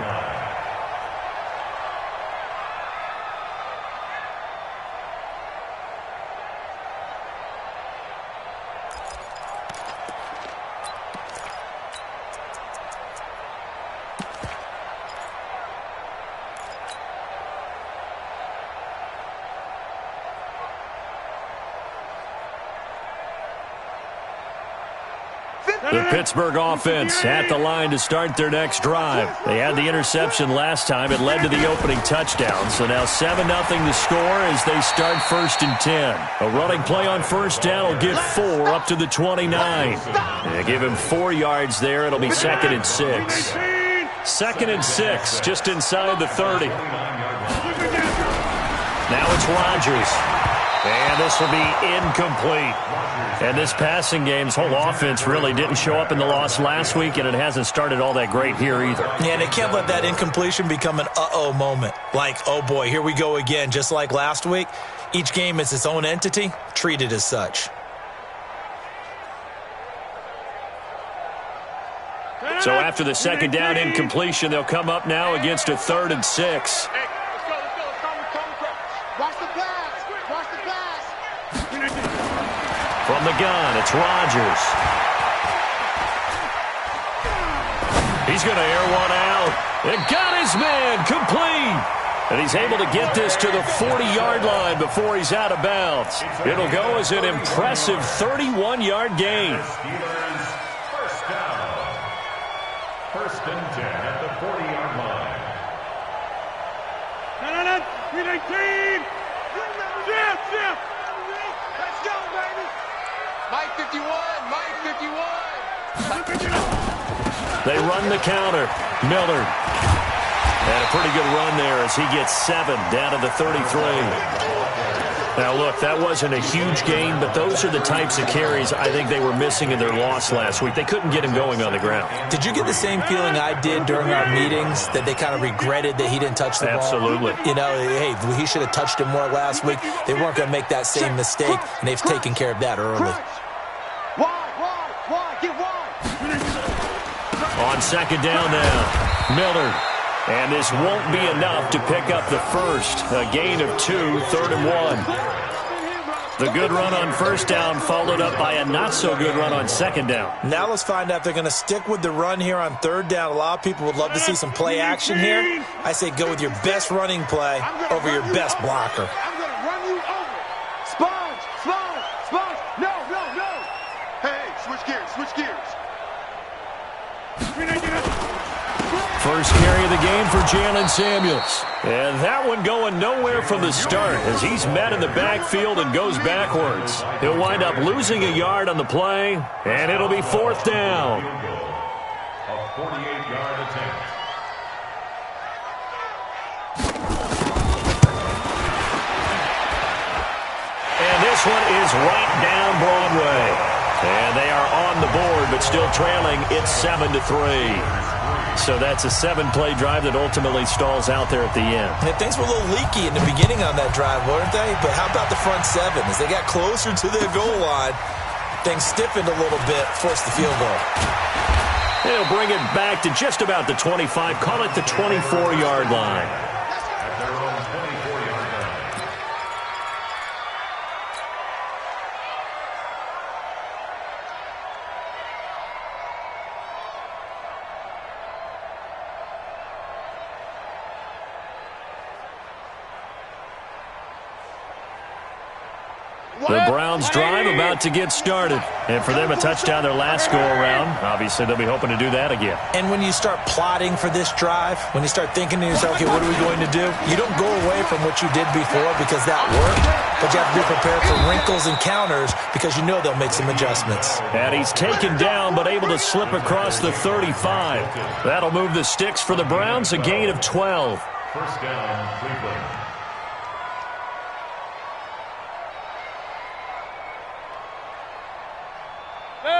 The Pittsburgh offense at the line to start their next drive. They had the interception last time. It led to the opening touchdown. So now 7-0 the score as they start 1st and 10. A running play on 1st down will get 4 up to the 29. They give him 4 yards there. It'll be 2nd and 6. 2nd and 6 just inside the 30. Now it's Rodgers. And this will be incomplete. And this passing game's whole offense really didn't show up in the loss last week, and it hasn't started all that great here either. Yeah, and they can't let that incompletion become an uh-oh moment. Like, oh boy, here we go again, just like last week. Each game is its own entity, treated as such. So after the 2nd down incompletion, they'll come up now against a 3rd and 6. From the gun, it's Rodgers. He's going to air one out. And got his man complete. And he's able to get this to the 40-yard line before he's out of bounds. It'll go as an impressive 31-yard gain. First down. 1st and 10 at the 40-yard line. 319. Chip. Let's go, baby. Mike 51, Mike 51. They run the counter. Miller. And a pretty good run there as he gets 7 down to the 33. Now, look, that wasn't a huge gain, but those are the types of carries I think they were missing in their loss last week. They couldn't get him going on the ground. Did you get the same feeling I did during our meetings, that they kind of regretted that he didn't touch the ball? Absolutely. You know, hey, he should have touched him more last week. They weren't going to make that same mistake, and they've taken care of that early. Get wide. On 2nd down now, Miller. And this won't be enough to pick up the first. A gain of 2, 3rd and 1. The good run on 1st down followed up by a not-so-good run on 2nd down. Now let's find out if they're going to stick with the run here on 3rd down. A lot of people would love to see some play action here. I say go with your best running play over your best blocker. I'm going to run you over. Sponge. No. Hey, switch gears. First carry of the game for Jalen Samuels. And that one going nowhere from the start as he's met in the backfield and goes backwards. He'll wind up losing a yard on the play, and it'll be 4th down. A 48-yard attempt. And this one is right down Broadway. And they are on the board, but still trailing. It's 7-3. So that's a 7-play drive that ultimately stalls out there at the end. And things were a little leaky in the beginning on that drive, weren't they? But how about the front 7? As they got closer to their goal line, things stiffened a little bit, forced the field goal. They'll bring it back to just about the 25, call it the 24-yard line. At their own 24-yard line. The Browns drive about to get started. And for them, a touchdown their last go-around. Obviously, they'll be hoping to do that again. And when you start plotting for this drive, when you start thinking to yourself, okay, what are we going to do? You don't go away from what you did before because that worked, but you have to be prepared for wrinkles and counters because you know they'll make some adjustments. And he's taken down but able to slip across the 35. That'll move the sticks for the Browns, a gain of 12. First down, Cleveland.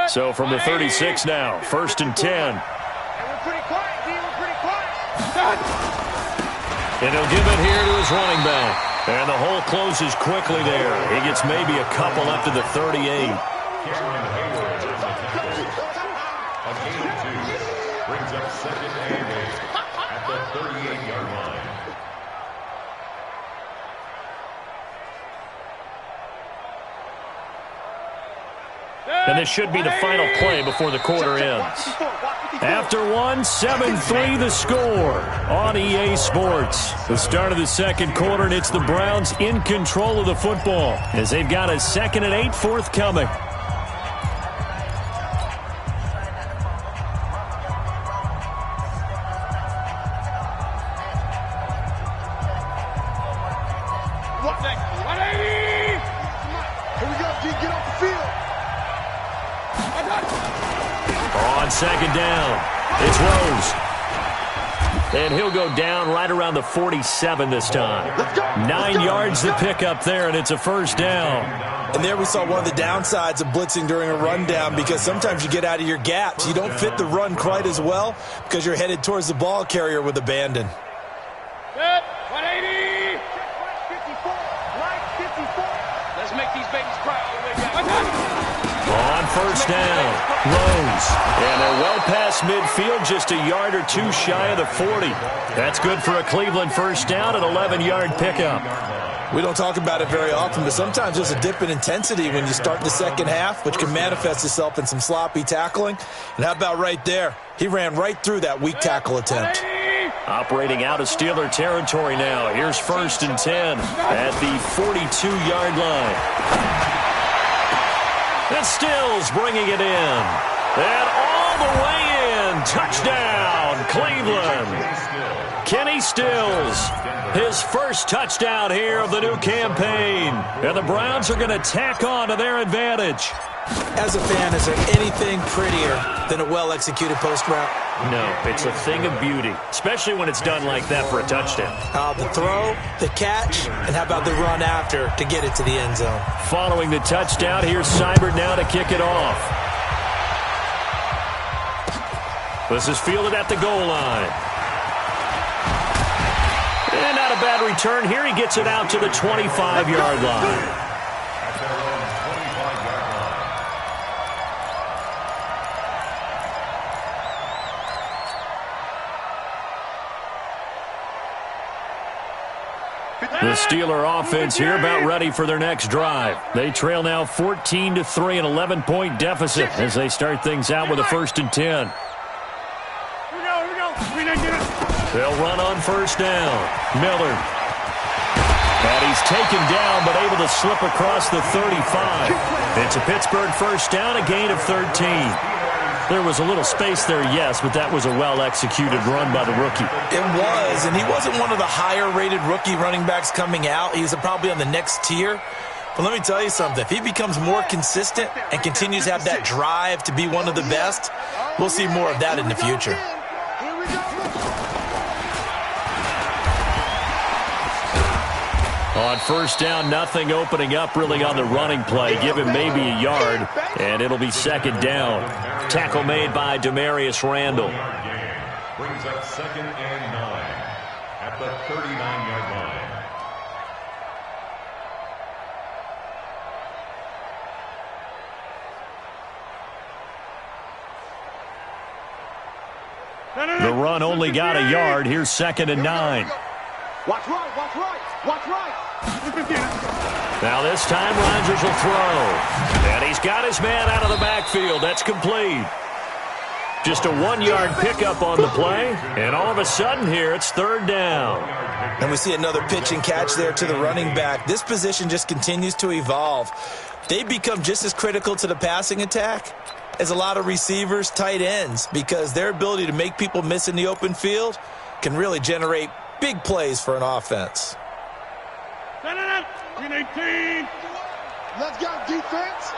So from the 36 now, 1st and 10. And we're pretty quiet, D. We're pretty quiet. And he'll give it here to his running back. And the hole closes quickly there. He gets maybe a couple up to the 38. Cameron Hayward is the tackle. A gain of 2. Brings up 2nd and 8 at the 38-yard line. And this should be the final play before the quarter ends. After one, 7-3 the score on EA Sports. The start of the second quarter, and it's the Browns in control of the football as they've got a 2nd and 8 forthcoming. Second down. It's Rose. And he'll go down right around the 47 this time. 9 yards to pick up there, and it's a first down. And there we saw one of the downsides of blitzing during a rundown because sometimes you get out of your gaps. You don't fit the run quite as well because you're headed towards the ball carrier with abandon. 180. 54. Right 54. Let's make these babies cry all the way down. On first down, Rose. And they're well past midfield, just a yard or two shy of the 40. That's good for a Cleveland first down, an 11-yard pickup. We don't talk about it very often, but sometimes there's a dip in intensity when you start the second half, which can manifest itself in some sloppy tackling. And how about right there? He ran right through that weak tackle attempt. Operating out of Steeler territory now. Here's 1st and 10 at the 42-yard line. And Stills bringing it in. And all the way in. Touchdown, Cleveland. Kenny Stills, his first touchdown here of the new campaign. And the Browns are going to tack on to their advantage. As a fan, is there anything prettier than a well-executed post route? No, it's a thing of beauty, especially when it's done like that for a touchdown. The throw, the catch, and how about the run after to get it to the end zone? Following the touchdown, here's Seibert now to kick it off. This is fielded at the goal line. And not a bad return here. He gets it out to the 25-yard line. The Steeler offense here about ready for their next drive. They trail now 14-3, an 11-point deficit as they start things out with a 1st and 10. Here we go. We didn't get it. They'll run on first down. Miller. And he's taken down but able to slip across the 35. It's a Pittsburgh first down, a gain of 13. There was a little space there, yes, but that was a well-executed run by the rookie. It was, and he wasn't one of the higher-rated rookie running backs coming out. He's probably on the next tier. But let me tell you something. If he becomes more consistent and continues to have that drive to be one of the best, we'll see more of that in the future. On first down, nothing opening up really on the running play. Give him maybe a yard, and it'll be 2nd down. Tackle made by Demarius Randall. Brings up 2nd and 9 at the 39-yard line. The run only got a yard. Here's 2nd and 9. Watch right, watch right, watch right. Now this time Rodgers will throw. And he's got his man out of the backfield. That's complete. Just a 1-yard pickup on the play, and all of a sudden here it's 3rd down. And we see another pitch and catch there to the running back. This position just continues to evolve. They become just as critical to the passing attack as a lot of receivers, tight ends, because their ability to make people miss in the open field can really generate big plays for an offense. Green 18. Let's go defense.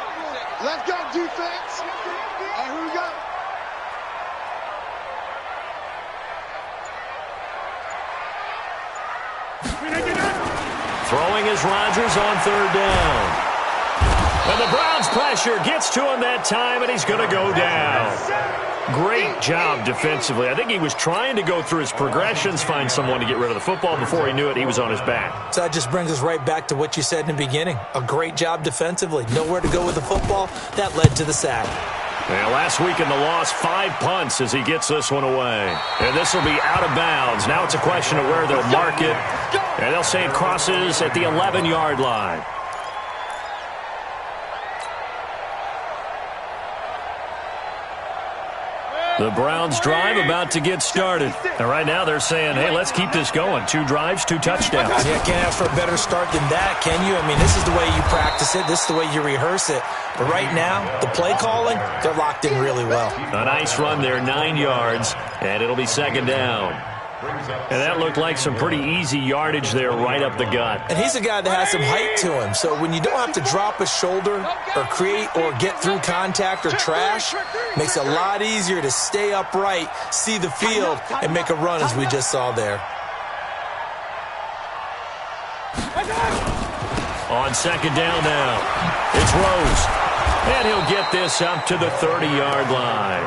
Let's go defense. All right, here we go. Throwing is Rodgers on 3rd down. And the Browns' pressure gets to him that time, and he's going to go down. Great job defensively. I think he was trying to go through his progressions, find someone to get rid of the football. Before he knew it, he was on his back. So that just brings us right back to what you said in the beginning. A great job defensively. Nowhere to go with the football. That led to the sack. Well, last week in the loss, 5 punts as he gets this one away. And this will be out of bounds. Now it's a question of where they'll mark it. And they'll say it crosses at the 11-yard line. The Browns drive about to get started. And right now they're saying, hey, let's keep this going. 2 drives, 2 touchdowns. Yeah, can't ask for a better start than that, can you? I mean, this is the way you practice it. This is the way you rehearse it. But right now, the play calling, they're locked in really well. A nice run there, 9 yards, and it'll be 2nd down. And that looked like some pretty easy yardage there right up the gut. And he's a guy that has some height to him. So when you don't have to drop a shoulder or create or get through contact or trash, makes it a lot easier to stay upright, see the field, and make a run as we just saw there. On 2nd down now, it's Rose. And he'll get this up to the 30-yard line.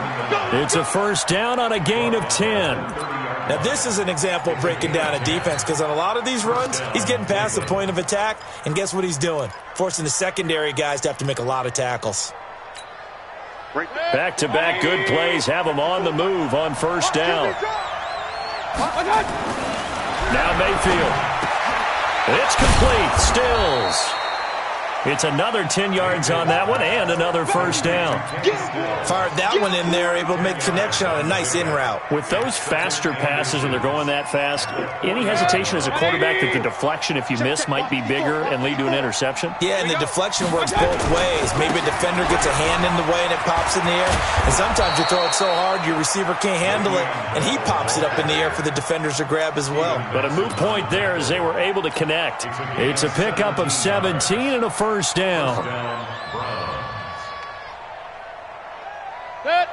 It's a 1st down on a gain of 10. Now, this is an example of breaking down a defense, because on a lot of these runs, he's getting past the point of attack, and guess what he's doing? Forcing the secondary guys to have to make a lot of tackles. Back-to-back good plays have him on the move on 1st down. Now Mayfield. It's complete. Stills. It's another 10 yards on that one and another 1st down. Fired that one in there, able to make connection on a nice in route. With those faster passes and they're going that fast, any hesitation as a quarterback that the deflection, if you miss, might be bigger and lead to an interception? Yeah, and the deflection works both ways. Maybe a defender gets a hand in the way and it pops in the air. And sometimes you throw it so hard your receiver can't handle it, and he pops it up in the air for the defenders to grab as well. But a moot point there as they were able to connect. It's a pickup of 17 and a 1st down.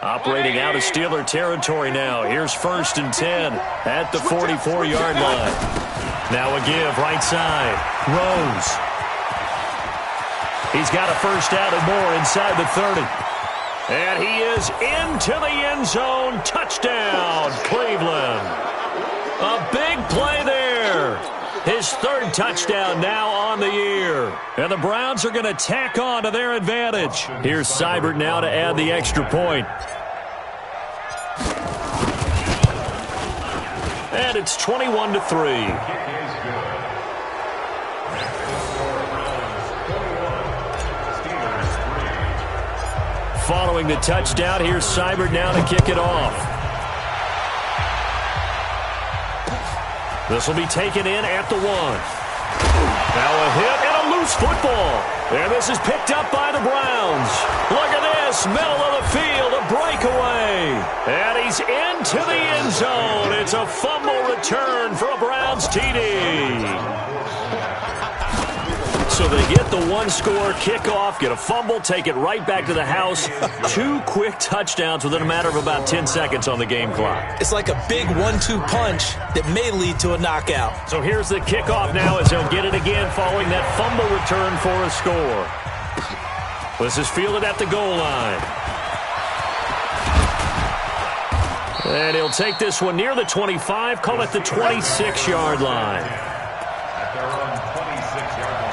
Operating out of Steeler territory now. Here's 1st and 10 at the 44-yard line. Now a give right side. Rose. He's got a 1st down and more inside the 30. And he is into the end zone. Touchdown, Cleveland. A big play there. His 3rd touchdown now on the year. And the Browns are going to tack on to their advantage. Here's Seibert now to add the extra point. And it's 21-3. Following the touchdown, here's Seibert now to kick it off. This will be taken in at the 1. Now a hit and a loose football. And this is picked up by the Browns. Look at this, middle of the field, a breakaway. And he's into the end zone. It's a fumble return for a Browns TD. So they get the 1-score kickoff, get a fumble, take it right back to the house. 2 quick touchdowns within a matter of about 10 seconds on the game clock. It's like a big 1-2 punch that may lead to a knockout. So here's the kickoff now as they'll get it again following that fumble return for a score. This is fielded at the goal line. And he'll take this one near the 25, call it the 26-yard line. At their own 26-yard line.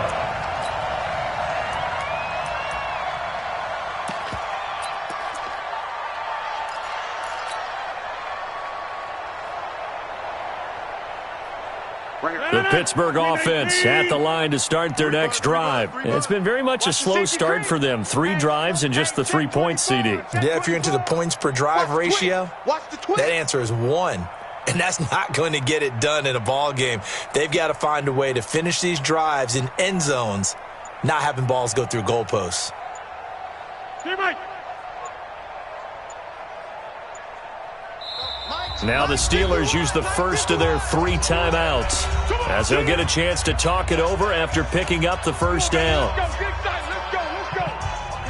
The Pittsburgh offense at the line to start their next drive. It's been very much a slow start for them. 3 drives and just the 3 points, CD. Yeah, if you're into the points per drive ratio, that answer is 1. And that's not going to get it done in a ball game. They've got to find a way to finish these drives in end zones, not having balls go through goalposts. Now the Steelers use the first of their 3 timeouts, as they'll get a chance to talk it over after picking up the first down.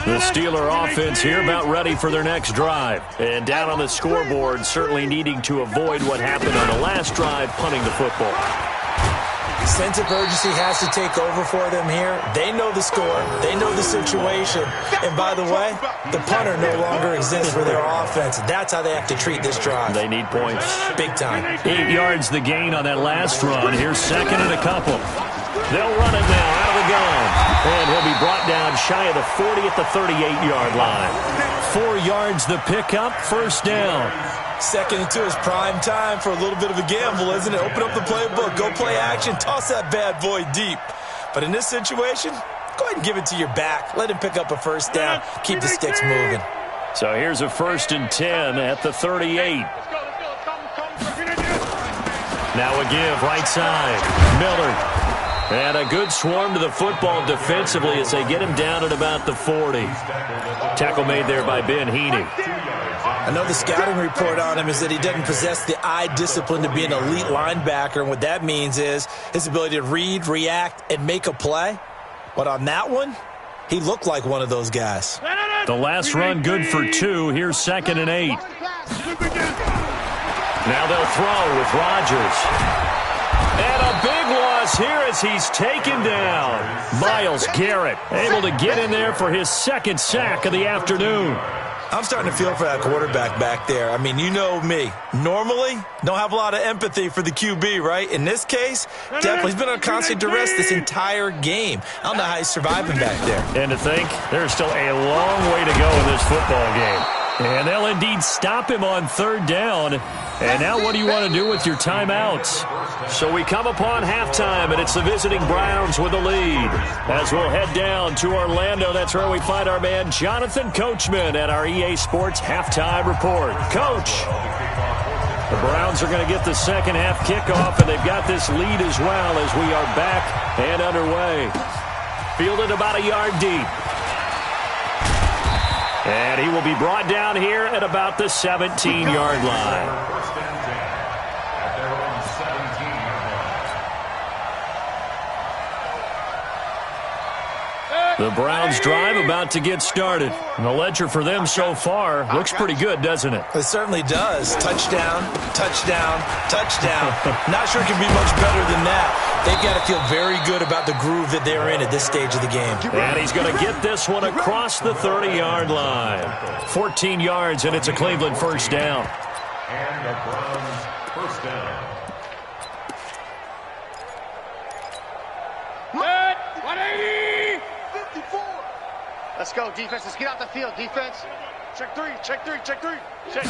The Steeler offense here about ready for their next drive. And down on the scoreboard, certainly needing to avoid what happened on the last drive, punting the football. Sense of urgency has to take over for them here. They know the score. They know the situation. And by the way, the punter no longer exists for their offense. That's how they have to treat this drive. They need points. Big time. 8 yards the gain on that last run. Here's second and a couple. They'll run it now out of the gun. And he'll be brought down shy of the 40 at the 38-yard line. 4 yards the pickup, first down. Second and 2 is prime time for a little bit of a gamble, isn't it? Open up the playbook, go play action, toss that bad boy deep. But in this situation, go ahead and give it to your back. Let him pick up a first down. Keep the sticks moving. So here's a 1st and 10 at the 38. Now a give, right side. Miller. And a good swarm to the football defensively as they get him down at about the 40. Tackle made there by Ben Heaney. I know the scouting report on him is that he doesn't possess the eye discipline to be an elite linebacker. And what that means is his ability to read, react, and make a play. But on that one, he looked like one of those guys. The last run good for 2. Here's 2nd and 8. Now they'll throw with Rodgers. And a big loss here as he's taken down. Myles Garrett able to get in there for his 2nd sack of the afternoon. I'm starting to feel for that quarterback back there. I mean, you know me. Normally, don't have a lot of empathy for the QB, right? In this case, definitely. He's been on constant duress this entire game. I don't know how he's surviving back there. And to think, there's still a long way to go in this football game. And they'll indeed stop him on 3rd down. And now what do you want to do with your timeouts? So we come upon halftime, and it's the visiting Browns with the lead. As we'll head down to Orlando, that's where we find our man Jonathan Coachman at our EA Sports Halftime Report. Coach, the Browns are going to get the second half kickoff, and they've got this lead as well as we are back and underway. Fielded about a yard deep. And he will be brought down here at about the 17-yard line. First and 10 at their own 17-yard line. The Browns drive about to get started. And the ledger for them so far looks pretty good, doesn't it? It certainly does. Touchdown, touchdown, touchdown. Not sure it can be much better than that. They've got to feel very good about the groove that they're in at this stage of the game. And he's going to get this one across the 30-yard line. 14 yards, and it's a Cleveland first down. And the Browns first down. Good. 180. 54. Let's go, defense. Let's get out the field, defense. Check 3, check 3, check 3. Check.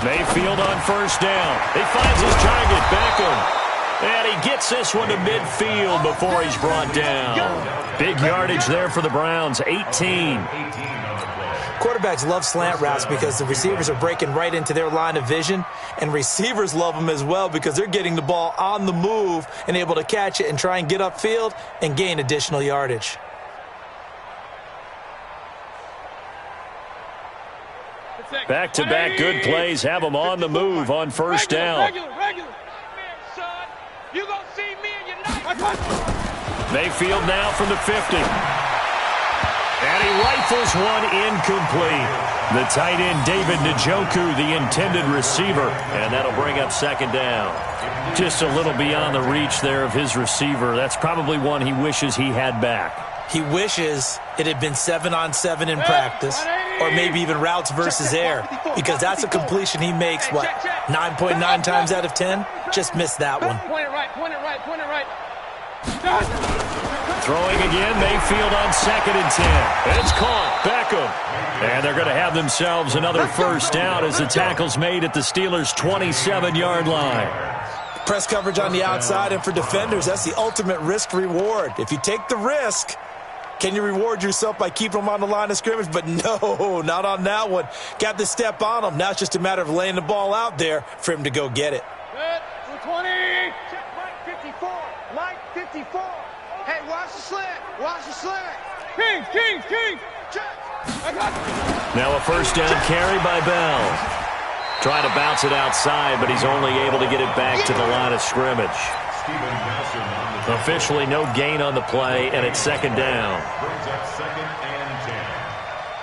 Mayfield on first down. He finds his target, Beckham. And he gets this one to midfield before he's brought down. Big yardage there for the Browns, 18. Quarterbacks love slant routes because the receivers are breaking right into their line of vision, and receivers love them as well because they're getting the ball on the move and able to catch it and try and get upfield and gain additional yardage. Back-to-back good plays have them on the move on first down. You gonna see me and your knife. Mayfield now from the 50. And he rifles one incomplete. The tight end, David Njoku, the intended receiver. And that'll bring up 2nd down. Just a little beyond the reach there of his receiver. That's probably one he wishes he had back. He wishes it had been 7-on-7 in practice, or maybe even routes versus air, because that's a completion he makes, 9.9 times out of 10? Just missed that one. Point it right, point it right, point it right. Throwing again, Mayfield on 2nd and 10. It's caught, Beckham. And they're going to have themselves another first down as the tackle's made at the Steelers' 27-yard line. Press coverage on the outside, and for defenders, that's the ultimate risk-reward. If you take the risk, can you reward yourself by keeping them on the line of scrimmage? But no, not on that one. Got to step on them. Now it's just a matter of laying the ball out there for him to go get it. Good. 20. Check Mike 54. Mike 54. Hey, watch the slant. Watch the slant. Kings. Check. I got you. Now a first down carry by Bell. Trying to bounce it outside, but he's only able to get it back to the line of scrimmage. Officially no gain on the play, and it's second down. Brings up second and 10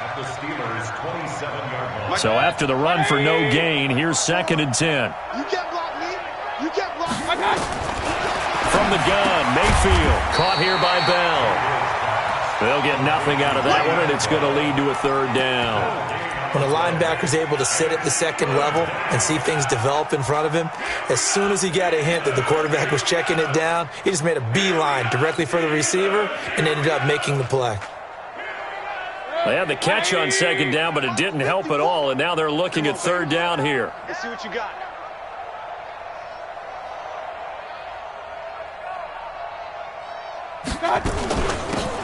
at the Steelers' 27-yard line. So after the run for no gain, here's second and 10. You can't block me. You can't block me. I got you. From the gun, Mayfield caught here by Bell. They'll get nothing out of that one, and it's going to lead to a third down. When a linebacker's able to sit at the second level and see things develop in front of him, as soon as he got a hint that the quarterback was checking it down, he just made a beeline directly for the receiver and ended up making the play. They had the catch on second down, but it didn't help at all, and now they're looking at third down here. Let's see what you got.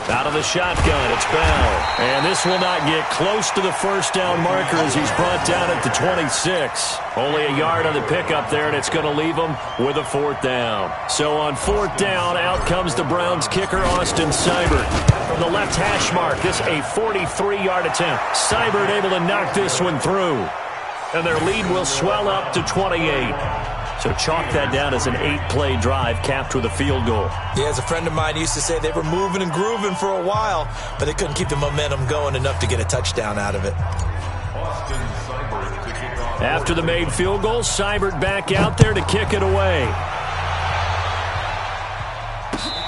Out of the shotgun, it's Bell. And this will not get close to the first down marker as he's brought down at the 26. Only a yard on the pickup there, and it's going to leave him with a fourth down. So on fourth down, out comes the Browns kicker, Austin Seibert. From the left hash mark, this a 43-yard attempt. Seibert able to knock this one through. And their lead will swell up to 28. So chalk that down as an 8-play drive capped with a field goal. Yeah, as a friend of mine used to say, they were moving and grooving for a while, but they couldn't keep the momentum going enough to get a touchdown out of it. After the made field goal, Seibert back out there to kick it away.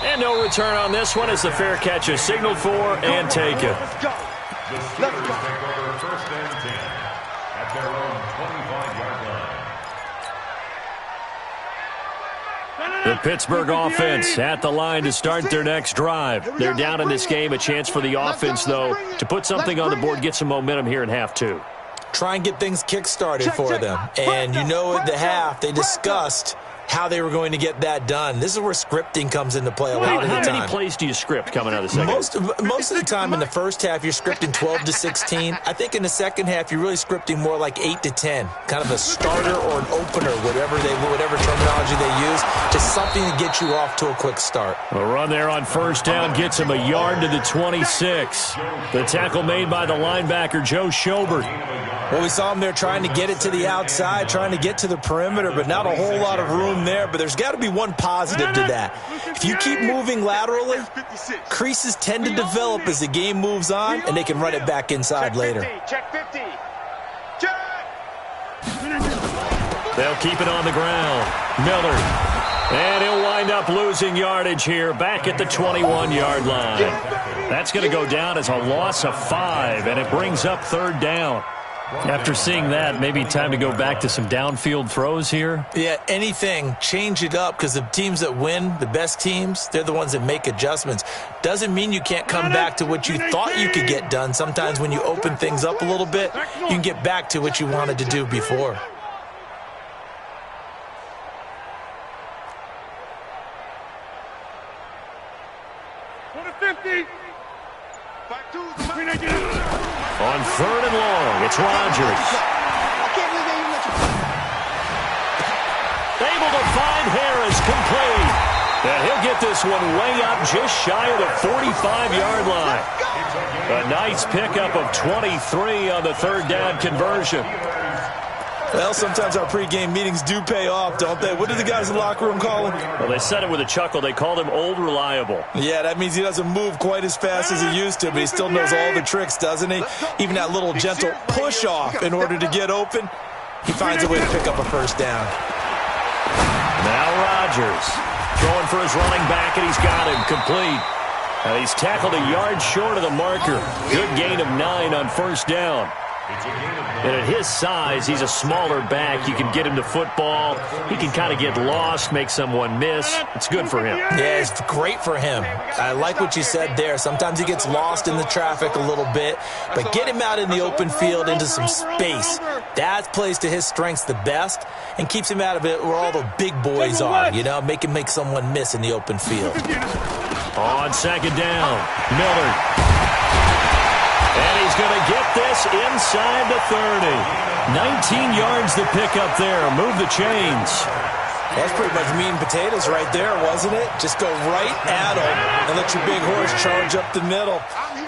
And no return on this one as the fair catch is signaled for and taken. Let's go. The Steelers take over first and 10 at their own 25-yard line. The Pittsburgh offense at the line to start their next drive. They're down in this game. A chance for the offense, though, to put something on the board, get some momentum here in half two. Try and get things kick-started for them. And you know at the half, they discussed how they were going to get that done. This is where scripting comes into play a lot of the time. How many plays do you script coming out of the second? Most of the time in the first half, you're scripting 12 to 16. I think in the second half, you're really scripting more like 8 to 10. Kind of a starter or an opener, whatever terminology they use, just something to get you off to a quick start. A run there on first down gets him a yard to the 26. The tackle made by the linebacker, Joe Schobert. Well, we saw him there trying to get it to the outside, trying to get to the perimeter, but not a whole lot of room there. But there's got to be one positive to that. If you keep moving laterally, creases tend to develop as the game moves on, and they can run it back inside later. Check 50. Check. They'll keep it on the ground. Miller. And he'll wind up losing yardage here back at the 21-yard line. That's going to go down as a loss of 5, and it brings up third down. After seeing that, maybe time to go back to some downfield throws here. Yeah, anything. Change it up because the teams that win, the best teams, they're the ones that make adjustments. Doesn't mean you can't come back to what you thought you could get done. Sometimes when you open things up a little bit, you can get back to what you wanted to do before. On third and long, it's Rodgers. Able to find Harris, complete. And he'll get this one way up just shy of the 45-yard line. A nice pickup of 23 on the third down conversion. Well, sometimes our pregame meetings do pay off, don't they? What do the guys in the locker room call him? Well, they said it with a chuckle. They called him Old Reliable. Yeah, that means he doesn't move quite as fast as he used to, but he still knows all the tricks, doesn't he? Even that little gentle push-off in order to get open, he finds a way to pick up a first down. Now Rodgers throwing for his running back, and he's got him complete. He's tackled a yard short of the marker. Good gain of 9 on first down. And at his size, he's a smaller back. You can get him to football. He can kind of get lost, make someone miss. It's good for him. Yeah, it's great for him. I like what you said there. Sometimes he gets lost in the traffic a little bit, but get him out in the open field into some space. That plays to his strengths the best and keeps him out of it where all the big boys are, you know, make someone miss in the open field. On second down, Miller. And he's going to get this inside the 30. 19 yards to pick up there. Move the chains. That's pretty much meat and potatoes right there, wasn't it? Just go right at him and let your big horse charge up the middle.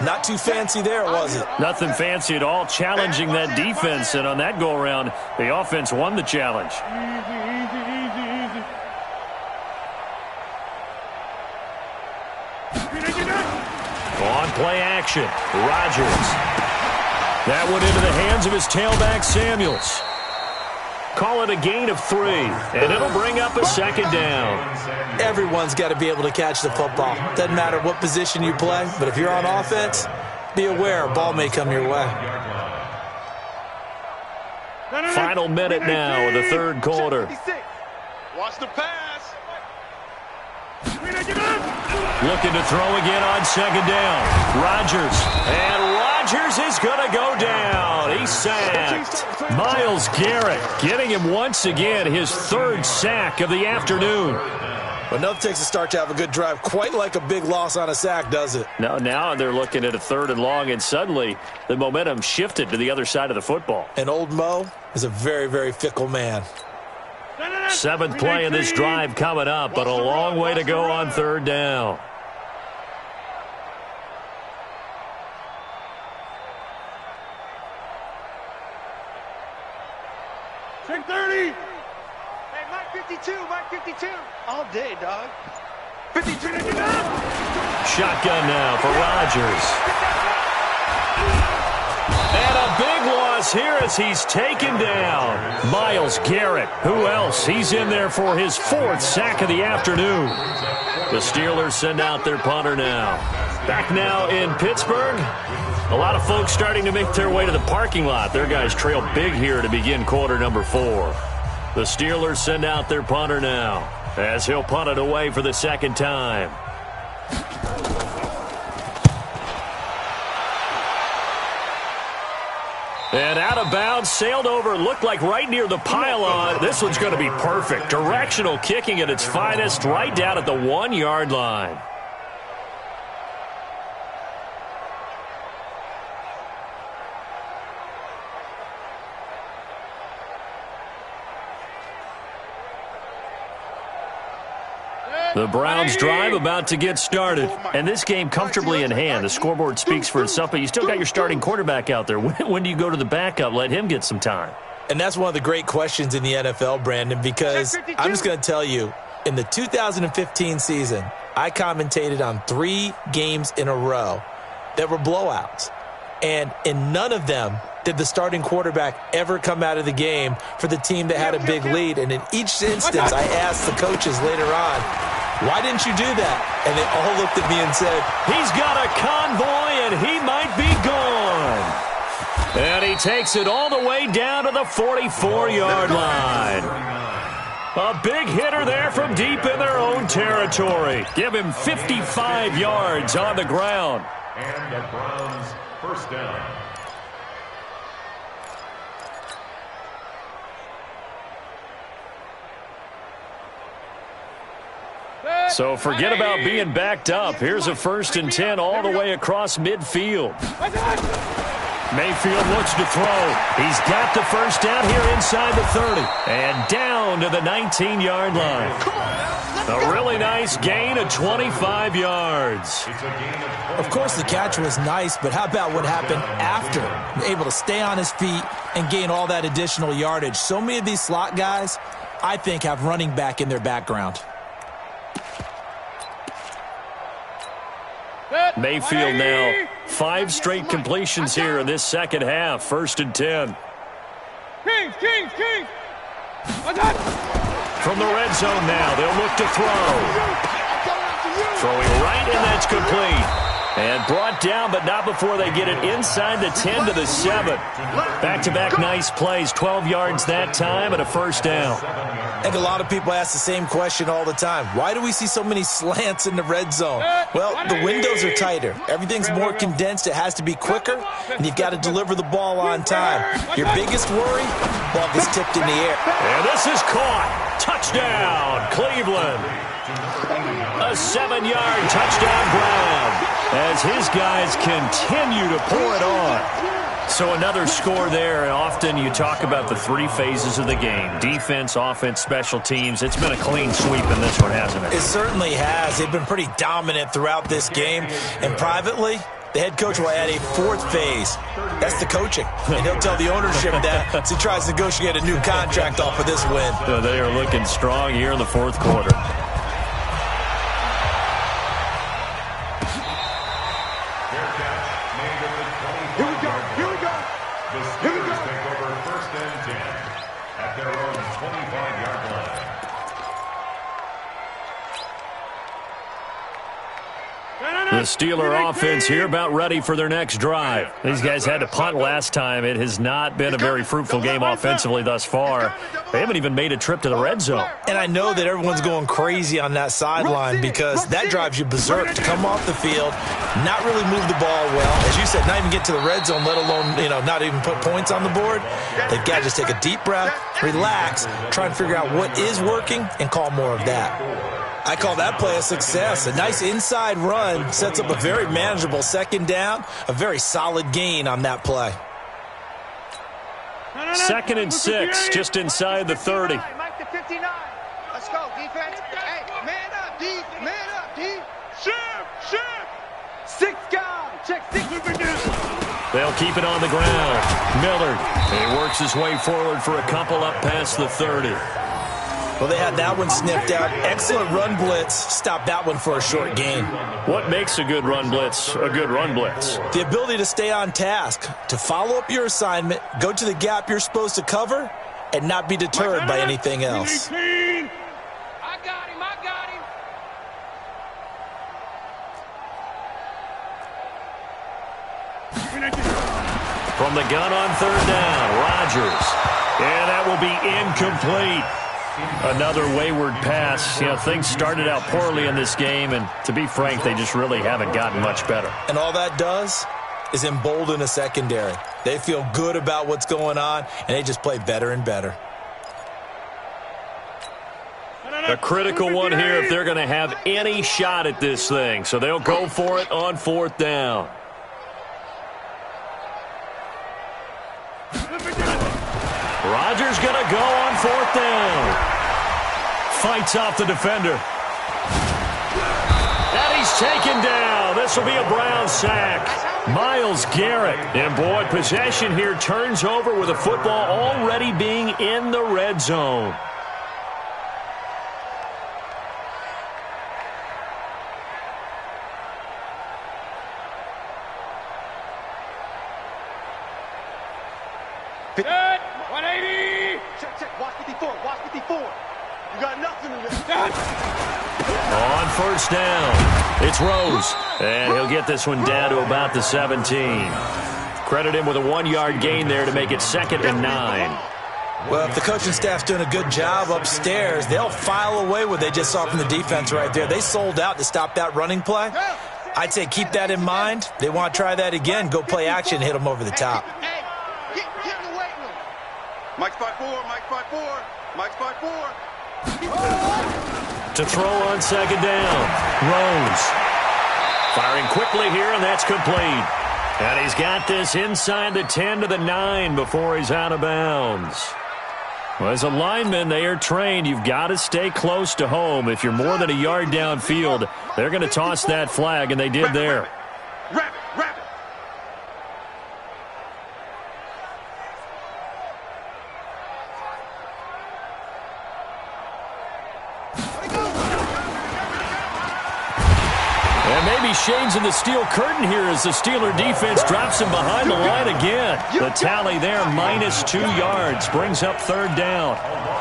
Not too fancy there, was it? Nothing fancy at all, challenging that defense. And on that go-around, the offense won the challenge. On play action, Rodgers. That went into the hands of his tailback, Samuels. Call it a gain of 3, and it'll bring up a second down. Everyone's got to be able to catch the football. Doesn't matter what position you play, but if you're on offense, be aware a ball may come your way. Final minute now of the third quarter. Watch the pass. Looking to throw again on second down. Rodgers. And Rodgers is going to go down. He's sacked. Myles Garrett getting him once again his third sack of the afternoon. Well, nothing takes a start to have a good drive quite like a big loss on a sack, does it? No, now they're looking at a 3rd and long, and suddenly the momentum shifted to the other side of the football. And old Mo is a very, very fickle man. 7th play of this drive coming up, but a long way to go on 3rd down. Check 30. Hey, Mike 52, Mike 52. All day, dog. 52. Shotgun now for Rodgers. And a big loss here as he's taken down. Myles Garrett. Who else? He's in there for his 4th sack of the afternoon. The Steelers send out their punter now. Back now in Pittsburgh. A lot of folks starting to make their way to the parking lot. Their guys trail big here to begin quarter number 4. The Steelers send out their punter now as he'll punt it away for the 2nd time. And out of bounds, sailed over, looked like right near the pylon. This one's going to be perfect. Directional kicking at its finest, right down at the 1-yard line. The Browns drive about to get started. And this game comfortably in hand. The scoreboard speaks for itself, but you still got your starting quarterback out there. When do you go to the backup? Let him get some time. And that's one of the great questions in the NFL, Brandon, because I'm just going to tell you, in the 2015 season, I commentated on 3 games in a row that were blowouts. And in none of them did the starting quarterback ever come out of the game for the team that had a big lead. And in each instance, I asked the coaches later on, why didn't you do that? And they all looked at me and said, he's got a convoy and he might be gone. And he takes it all the way down to the 44-yard line. A big hitter there from deep in their own territory. Give him 55 yards on the ground. And the Browns first down. So forget about being backed up. Here's a 1st and 10 all the way across midfield. Mayfield looks to throw. He's got the first down here inside the 30. And down to the 19-yard line. A really nice gain of 25 yards. Of course, the catch was nice, but how about what happened after? Able to stay on his feet and gain all that additional yardage. So many of these slot guys, I think, have running back in their background. Mayfield now 5 straight completions here in this second half. 1st and 10. Kings. From the red zone now, they'll look to throw. Throwing right, and that's complete. And brought down, but not before they get it inside the 10 to the 7. Back-to-back nice plays, 12 yards that time and a first down. I think a lot of people ask the same question all the time. Why do we see so many slants in the red zone? Well, the windows are tighter. Everything's more condensed. It has to be quicker, and you've got to deliver the ball on time. Your biggest worry, ball gets tipped in the air. And this is caught. Touchdown, Cleveland. A 7-yard touchdown grab as his guys continue to pour it on. So another score there, and often you talk about the three phases of the game. Defense, offense, special teams. It's been a clean sweep in this one, hasn't it? It certainly has. They've been pretty dominant throughout this game. And privately, the head coach will add a fourth phase. That's the coaching. And he'll tell the ownership that as he tries to negotiate a new contract off of this win. So they are looking strong here in the fourth quarter. The Steeler offense here about ready for their next drive. These guys had to punt last time. It has not been a very fruitful game offensively thus far. They haven't even made a trip to the red zone. And I know that everyone's going crazy on that sideline because that drives you berserk to come off the field, not really move the ball well. As you said, not even get to the red zone, let alone, not even put points on the board. They've got to just take a deep breath, relax, try and figure out what is working, and call more of that. I call that play a success. A nice inside run sets up a very manageable second down, a very solid gain on that play. 2nd and 6, just inside the 30. Mike to 59. Let's go, defense. Hey, man up, D. Man up, D. Shift. 6 guys. Check 6. They'll keep it on the ground. Millard, he works his way forward for a couple up past the 30. Well, they had that one sniffed out. Excellent run blitz. Stop that one for a short gain. What makes a good run blitz a good run blitz? The ability to stay on task, to follow up your assignment, go to the gap you're supposed to cover, and not be deterred by anything else. I got him. From the gun on 3rd down, Rodgers. And that will be incomplete. Another wayward pass. Things started out poorly in this game, and to be frank, they just really haven't gotten much better. And all that does is embolden a secondary. They feel good about what's going on, and they just play better and better. A critical one here if they're going to have any shot at this thing. So they'll go for it on 4th down. Rodgers going to go on 4th down. Fights off the defender. And he's taken down. This will be a Brown sack. Myles Garrett. And boy, possession here turns over with the football already being in the red zone. Good. 180. Check. Watch 54. You got nothing in there. On 1st down, it's Rose. And he'll get this one down to about the 17. Credit him with a 1-yard gain there to make it 2nd and 9. Well, if the coaching staff's doing a good job upstairs, they'll file away what they just saw from the defense right there. They sold out to stop that running play. I'd say keep that in mind. They want to try that again. Go play action, hit them over the top. Hey, get in the weight room. Mike's 5'4", Mike's 5'4", Mike's 5'4". To throw on 2nd down, Rose. Firing quickly here, and that's complete. And he's got this inside the 10 to the 9 before he's out of bounds. Well, as a lineman, they are trained. You've got to stay close to home. If you're more than a yard downfield, they're going to toss that flag, and they did there. Wrap it. And maybe may be shades in the steel curtain here as the Steeler defense drops him behind the line again. The tally there, -2 yards, brings up 3rd down.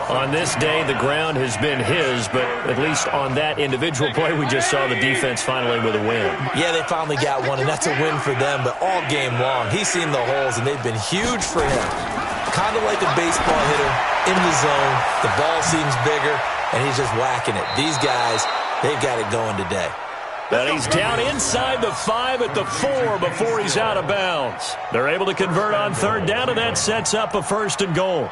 On this day, the ground has been his, but at least on that individual play, we just saw the defense finally with a win. Yeah, they finally got one, and that's a win for them, but all game long, he's seen the holes, and they've been huge for him. Kind of like a baseball hitter in the zone. The ball seems bigger, and he's just whacking it. These guys, they've got it going today. But he's down inside the 5 at the 4 before he's out of bounds. They're able to convert on 3rd down, and that sets up a 1st and goal.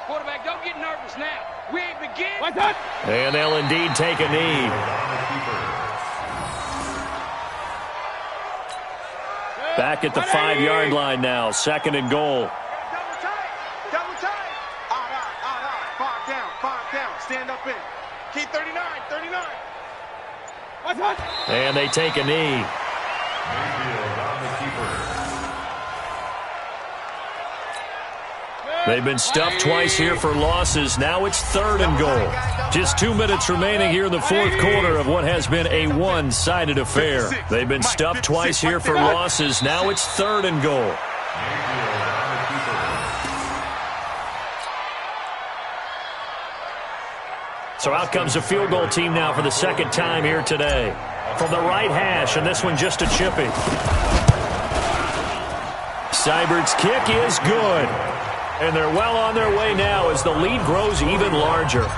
Quarterback, don't get nervous now. We ain't begin. And they'll indeed take a knee. Back at the 5-yard line now. 2nd and goal. Double tight. Double tight. All right. 5 down. 5 down. Stand up in. Keep 39. 39. And they take a knee. They've been stuffed twice here for losses. Now it's 3rd and goal. Just 2 minutes remaining here in the 4th quarter of what has been a one-sided affair. They've been stuffed twice here for losses. Now it's 3rd and goal. So out comes a field goal team now for the 2nd time here today. From the right hash, and this one just a chippy. Seibert's kick is good. And they're well on their way now as the lead grows even larger.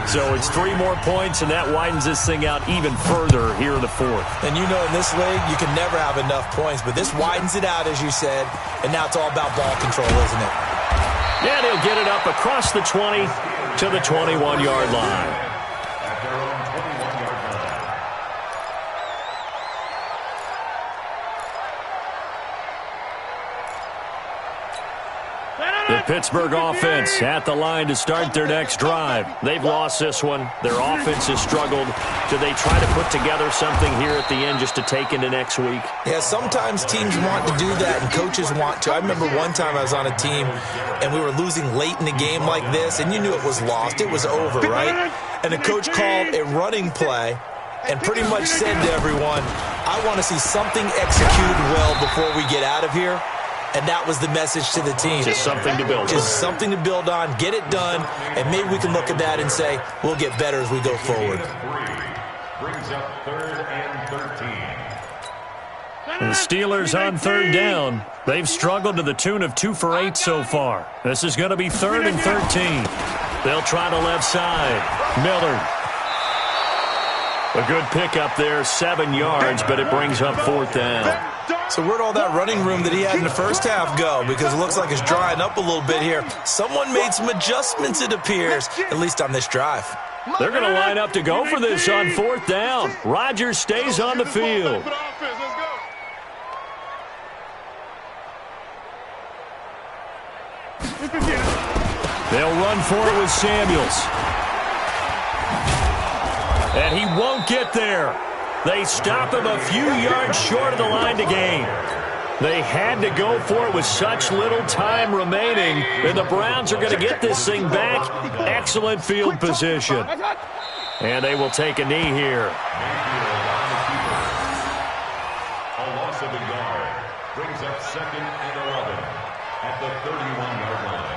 So it's 3 more points, and that widens this thing out even further here in the 4th. And you know in this league, you can never have enough points, but this widens it out, as you said, and now it's all about ball control, isn't it? And he'll get it up across the 20 to the 21-yard line. The Pittsburgh offense at the line to start their next drive. They've lost this one. Their offense has struggled. Do they try to put together something here at the end just to take into next week? Yeah, sometimes teams want to do that and coaches want to. I remember one time I was on a team and we were losing late in the game like this, and you knew it was lost. It was over, right? And the coach called a running play and pretty much said to everyone, I want to see something executed well before we get out of here. And that was the message to the team. Just something to build on. Just something to build on, get it done, and maybe we can look at that and say, we'll get better as we go forward. Brings up 3rd and 13. The Steelers on 3rd down. They've struggled to the tune of 2 for 8 so far. This is going to be 3rd and 13. They'll try to left side. Miller. A good pickup there, 7 yards, but it brings up 4th down. So where'd all that running room that he had in the first half go? Because it looks like it's drying up a little bit here. Someone made some adjustments, it appears, at least on this drive. They're going to line up to go for this on 4th down. Rodgers stays on the field. They'll run for it with Samuels. And he won't get there. They stop him a few yards short of the line to gain. They had to go for it with such little time remaining, and the Browns are going to get this thing back. Excellent field position. And they will take a knee here. A loss of a yard brings up 2nd and 11 at the 31-yard line.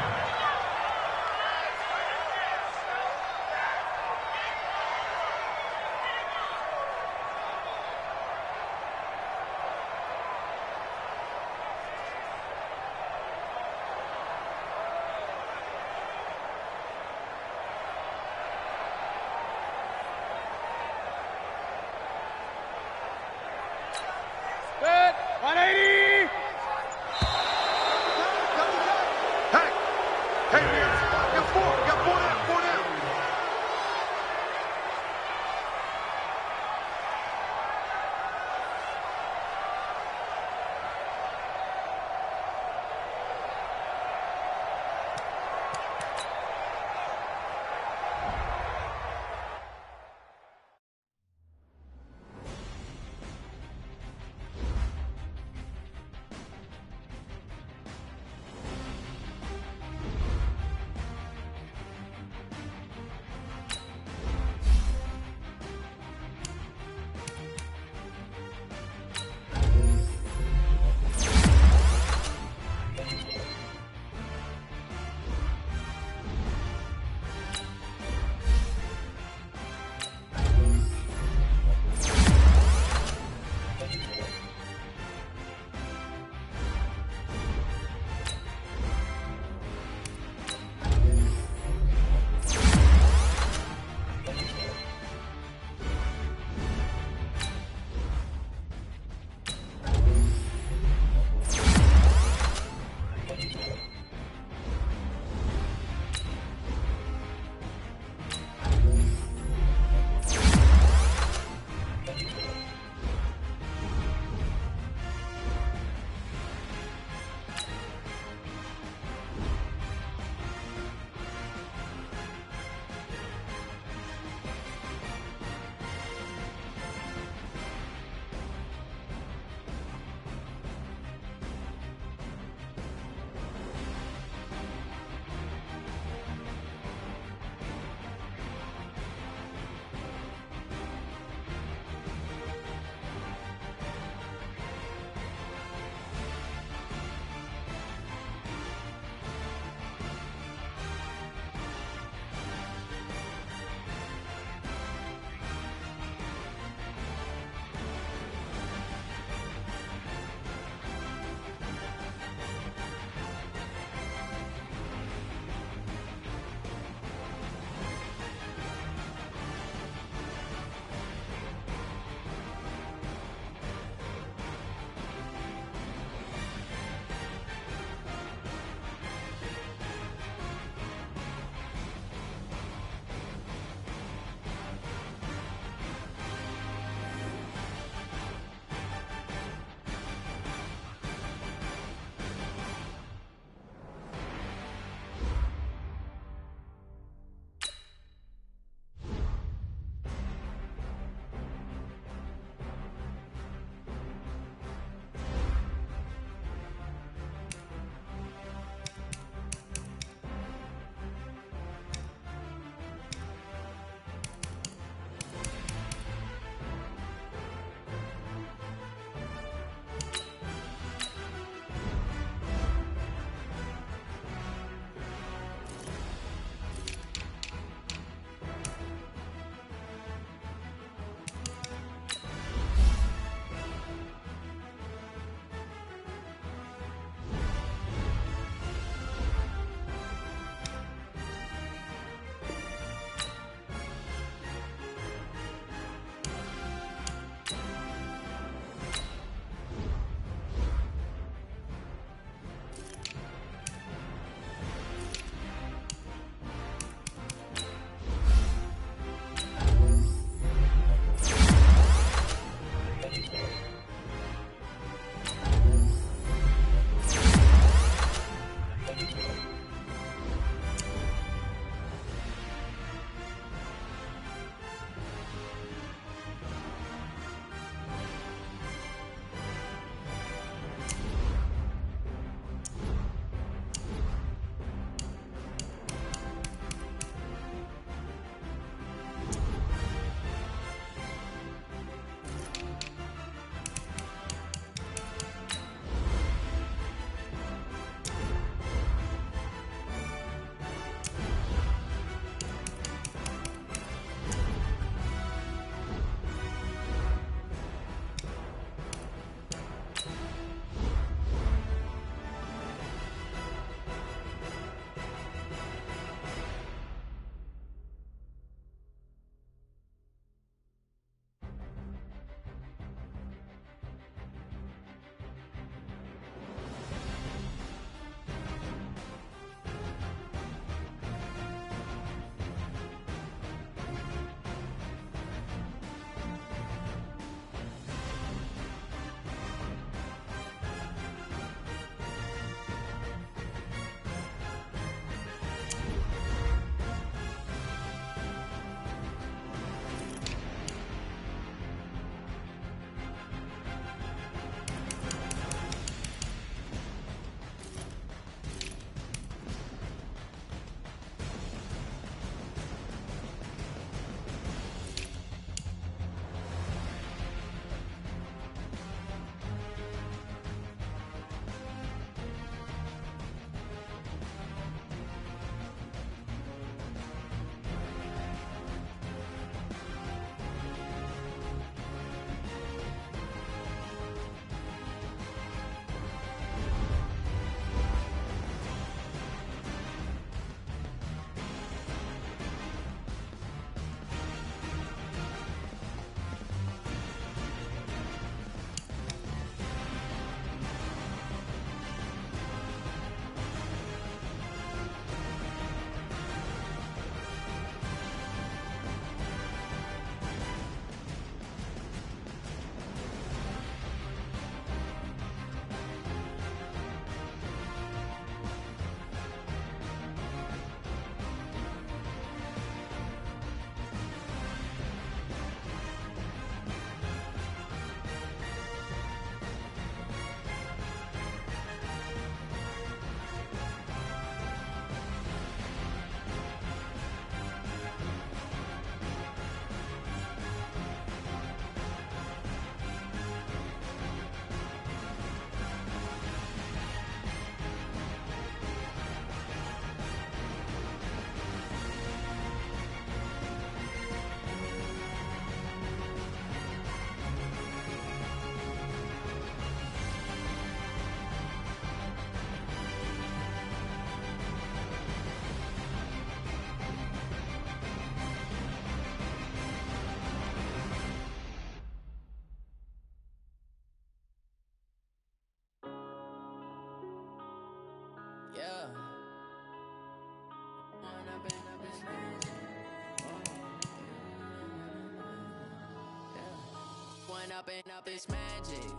Run up and up, it's magic.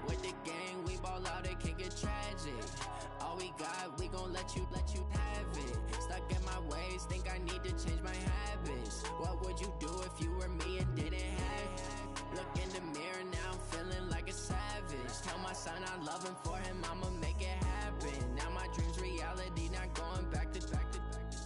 With the gang, we ball out, it can get tragic. All we got, we gon' let you have it. Stuck in my ways, think I need to change my habits. What would you do if you were me and didn't have it? Look in the mirror now, I'm feeling like a savage. Tell my son I love him, for him I'ma make it happen. Now my dream's reality, not going back to.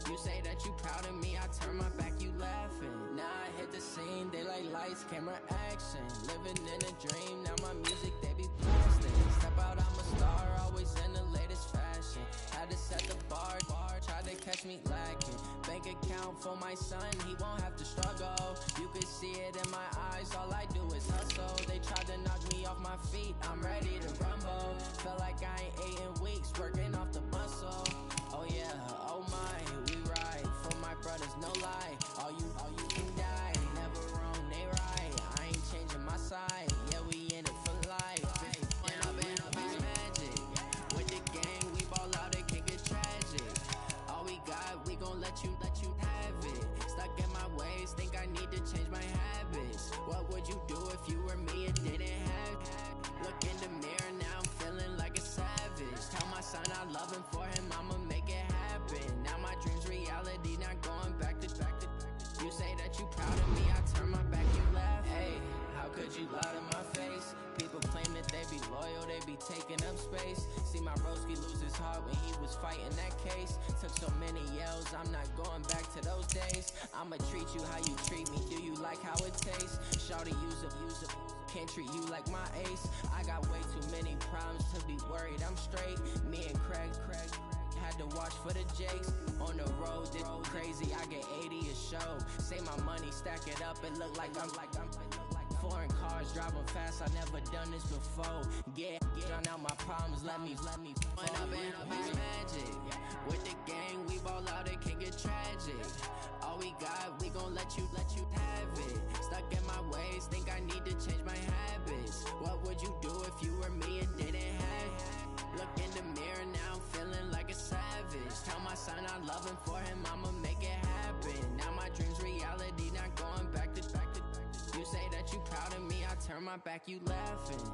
You say that you proud of me, I turn my back, you laughing. Now I hit the scene, they like lights, camera, action. Living in a dream, now my music, they be blasting. Step out, I'm a star, always in the latest fashion. Had to set the bar, tried to catch me lacking. Bank account for my son, he won't have to struggle. You can see it in my eyes, all I do is hustle. They tried to knock me off my feet, I'm ready to rumble. Felt like I ain't ate in weeks, working off the muscle. Oh yeah, oh my, we ride for my brothers, no lie. All you can die, never wrong, they right. I ain't changing my side, yeah, we in it for life. And up, it's magic. With the gang, we ball out, it can get tragic. All we got, we gon' let you have it. Stuck in my ways, think I need to change my habits. What would you do if you were me and didn't have it? Look in the mirror, now I'm feeling like a savage. Tell my son I love him, for him I'ma make it happen. Now my dream's reality, not going back to. You say that you proud of me, I turn my back, you laugh. Hey, how could you lie to my face? People claim that they be loyal, they be taking up space. See my broski lose his heart when he was fighting that case. Took so many yells, I'm not going back to those days. I'ma treat you how you treat me, do you like how it tastes? Shawty, use up, can't treat you like my ace. I got way too many problems to be worried, I'm straight. Me and Craig had to watch for the Jakes. On the road, this crazy, I get 80 a show. Say my money, stack it up, it look like I'm foreign cars, driving fast, I never done this before. Get drown out my problems, let me fall. Up, it's magic. With the gang, we ball out, it can get tragic. All we got, we gon' let you have it. Stuck in my ways, think I need to change my habits. What would you do if you were me and didn't have it? Look in the mirror, now I'm feeling like a savage. Tell my son I love him, for him I'ma make it happen. Now my dream's reality, not going back to. You say that you proud of me, I turn my back, you laughing.